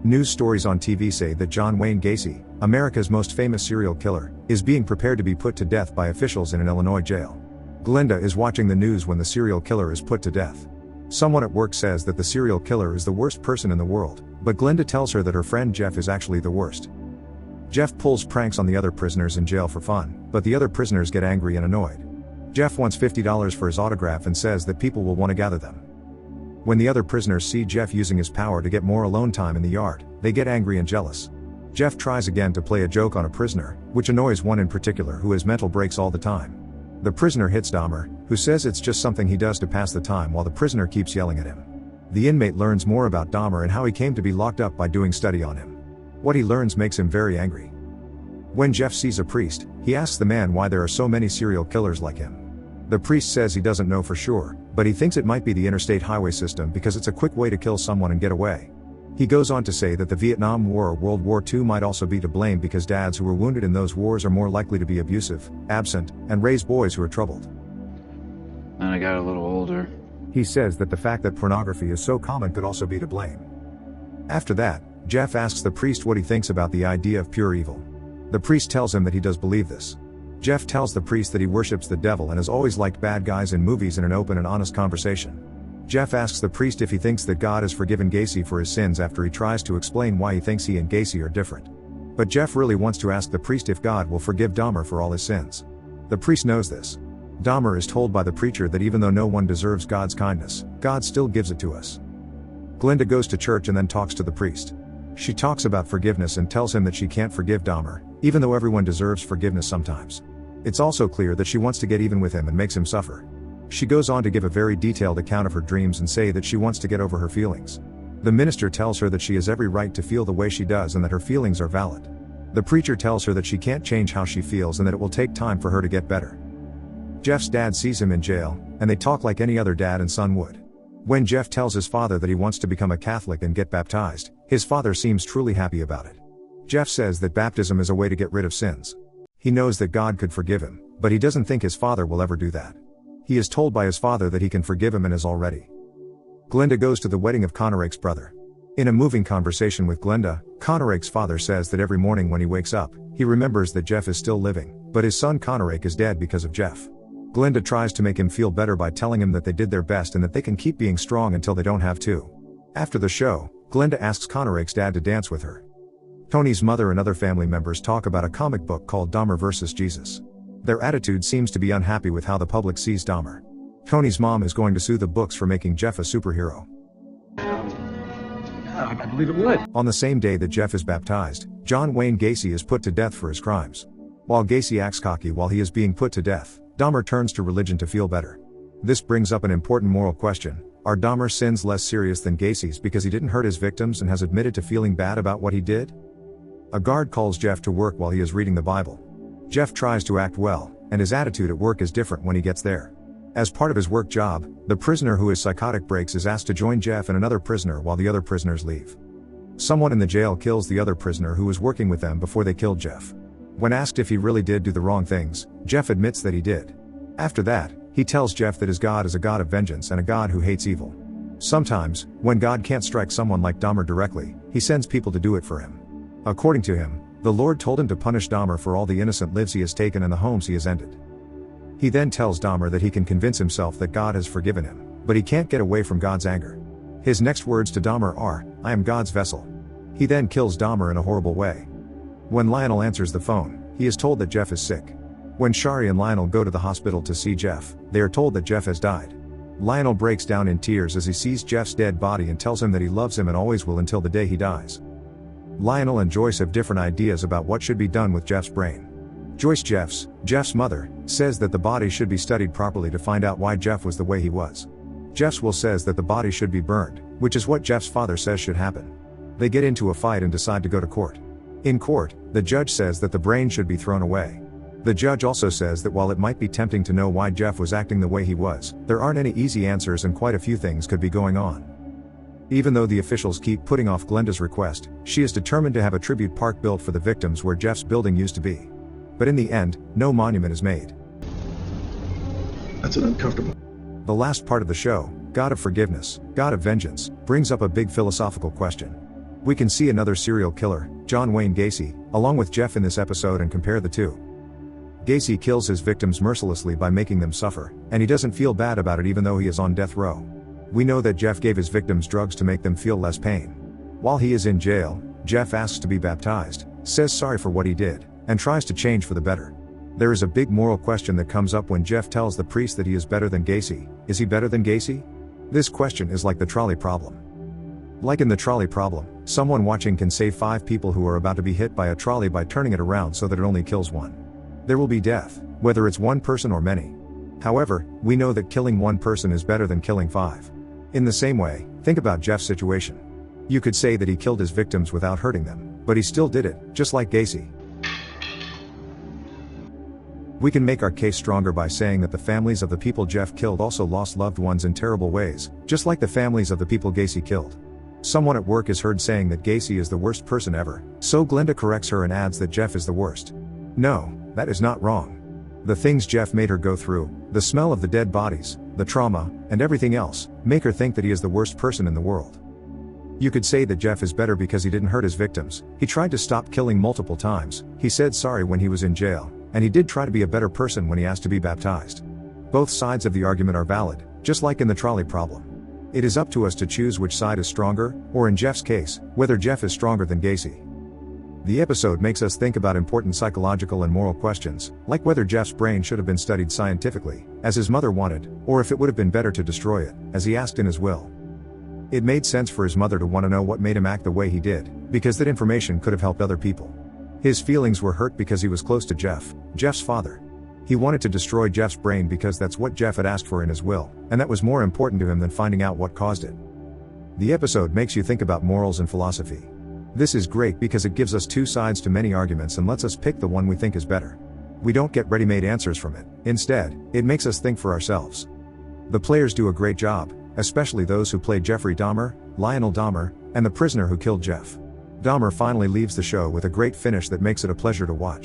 News stories on TV say that John Wayne Gacy, America's most famous serial killer, is being prepared to be put to death by officials in an Illinois jail. Glenda is watching the news when the serial killer is put to death. Someone at work says that the serial killer is the worst person in the world, but Glenda tells her that her friend Jeff is actually the worst. Jeff pulls pranks on the other prisoners in jail for fun, but the other prisoners get angry and annoyed. Jeff wants $50 for his autograph and says that people will want to gather them. When the other prisoners see Jeff using his power to get more alone time in the yard, they get angry and jealous. Jeff tries again to play a joke on a prisoner, which annoys one in particular who has mental breaks all the time. The prisoner hits Dahmer, who says it's just something he does to pass the time while the prisoner keeps yelling at him. The inmate learns more about Dahmer and how he came to be locked up by doing study on him. What he learns makes him very angry. When Jeff sees a priest, he asks the man why there are so many serial killers like him. The priest says he doesn't know for sure, but he thinks it might be the interstate highway system because it's a quick way to kill someone and get away. He goes on to say that the Vietnam War or World War II might also be to blame because dads who were wounded in those wars are more likely to be abusive, absent, and raise boys who are troubled. Then I got a little older. He says that the fact that pornography is so common could also be to blame. After that, Jeff asks the priest what he thinks about the idea of pure evil. The priest tells him that he does believe this. Jeff tells the priest that he worships the devil and has always liked bad guys in movies in an open and honest conversation. Jeff asks the priest if he thinks that God has forgiven Gacy for his sins after he tries to explain why he thinks he and Gacy are different. But Jeff really wants to ask the priest if God will forgive Dahmer for all his sins. The priest knows this. Dahmer is told by the preacher that even though no one deserves God's kindness, God still gives it to us. Glenda goes to church and then talks to the priest. She talks about forgiveness and tells him that she can't forgive Dahmer, even though everyone deserves forgiveness sometimes. It's also clear that she wants to get even with him and makes him suffer. She goes on to give a very detailed account of her dreams and say that she wants to get over her feelings. The minister tells her that she has every right to feel the way she does and that her feelings are valid. The preacher tells her that she can't change how she feels and that it will take time for her to get better. Jeff's dad sees him in jail, and they talk like any other dad and son would. When Jeff tells his father that he wants to become a Catholic and get baptized, his father seems truly happy about it. Jeff says that baptism is a way to get rid of sins. He knows that God could forgive him, but he doesn't think his father will ever do that. He is told by his father that he can forgive him and is already. Glenda goes to the wedding of Connery's brother. In a moving conversation with Glenda, Connery's father says that every morning when he wakes up, he remembers that Jeff is still living, but his son Connery is dead because of Jeff. Glenda tries to make him feel better by telling him that they did their best and that they can keep being strong until they don't have to. After the show, Glenda asks Connery's dad to dance with her. Tony's mother and other family members talk about a comic book called Dahmer vs. Jesus. Their attitude seems to be unhappy with how the public sees Dahmer. Tony's mom is going to sue the books for making Jeff a superhero. I believe it would. On the same day that Jeff is baptized, John Wayne Gacy is put to death for his crimes. While Gacy acts cocky while he is being put to death, Dahmer turns to religion to feel better. This brings up an important moral question. Are Dahmer's sins less serious than Gacy's because he didn't hurt his victims and has admitted to feeling bad about what he did? A guard calls Jeff to work while he is reading the Bible. Jeff tries to act well, and his attitude at work is different when he gets there. As part of his work job, the prisoner who is psychotic breaks is asked to join Jeff and another prisoner while the other prisoners leave. Someone in the jail kills the other prisoner who was working with them before they killed Jeff. When asked if he really did do the wrong things, Jeff admits that he did. After that, he tells Jeff that his God is a God of vengeance and a God who hates evil. Sometimes, when God can't strike someone like Dahmer directly, he sends people to do it for him. According to him, the Lord told him to punish Dahmer for all the innocent lives he has taken and the homes he has ended. He then tells Dahmer that he can convince himself that God has forgiven him, but he can't get away from God's anger. His next words to Dahmer are, "I am God's vessel." He then kills Dahmer in a horrible way. When Lionel answers the phone, he is told that Jeff is sick. When Shari and Lionel go to the hospital to see Jeff, they are told that Jeff has died. Lionel breaks down in tears as he sees Jeff's dead body and tells him that he loves him and always will until the day he dies. Lionel and Joyce have different ideas about what should be done with Jeff's brain. Joyce, Jeff's mother, says that the body should be studied properly to find out why Jeff was the way he was. Jeff's will says that the body should be burned, which is what Jeff's father says should happen. They get into a fight and decide to go to court. In court, the judge says that the brain should be thrown away. The judge also says that while it might be tempting to know why Jeff was acting the way he was, there aren't any easy answers and quite a few things could be going on. Even though the officials keep putting off Glenda's request, she is determined to have a tribute park built for the victims where Jeff's building used to be. But in the end, no monument is made. That's an uncomfortable. The last part of the show, God of Forgiveness, God of Vengeance, brings up a big philosophical question. We can see another serial killer, John Wayne Gacy, along with Jeff in this episode and compare the two. Gacy kills his victims mercilessly by making them suffer, and he doesn't feel bad about it even though he is on death row. We know that Jeff gave his victims drugs to make them feel less pain. While he is in jail, Jeff asks to be baptized, says sorry for what he did, and tries to change for the better. There is a big moral question that comes up when Jeff tells the priest that he is better than Gacy. Is he better than Gacy? This question is like the trolley problem. Like in the trolley problem, someone watching can save 5 people who are about to be hit by a trolley by turning it around so that it only kills one. There will be death, whether it's one person or many. However, we know that killing one person is better than killing 5. In the same way, think about Jeff's situation. You could say that he killed his victims without hurting them, but he still did it, just like Gacy. We can make our case stronger by saying that the families of the people Jeff killed also lost loved ones in terrible ways, just like the families of the people Gacy killed. Someone at work is heard saying that Gacy is the worst person ever, so Glenda corrects her and adds that Jeff is the worst. No, that is not wrong. The things Jeff made her go through, the smell of the dead bodies, the trauma, and everything else, make her think that he is the worst person in the world. You could say that Jeff is better because he didn't hurt his victims, he tried to stop killing multiple times, he said sorry when he was in jail, and he did try to be a better person when he asked to be baptized. Both sides of the argument are valid, just like in the trolley problem. It is up to us to choose which side is stronger, or in Jeff's case, whether Jeff is stronger than Gacy. The episode makes us think about important psychological and moral questions, like whether Jeff's brain should have been studied scientifically, as his mother wanted, or if it would have been better to destroy it, as he asked in his will. It made sense for his mother to want to know what made him act the way he did, because that information could have helped other people. His feelings were hurt because he was close to Jeff's father. He wanted to destroy Jeff's brain because that's what Jeff had asked for in his will, and that was more important to him than finding out what caused it. The episode makes you think about morals and philosophy. This is great because it gives us two sides to many arguments and lets us pick the one we think is better. We don't get ready-made answers from it. Instead, it makes us think for ourselves. The players do a great job, especially those who played Jeffrey Dahmer, Lionel Dahmer, and the prisoner who killed Jeff. Dahmer finally leaves the show with a great finish that makes it a pleasure to watch.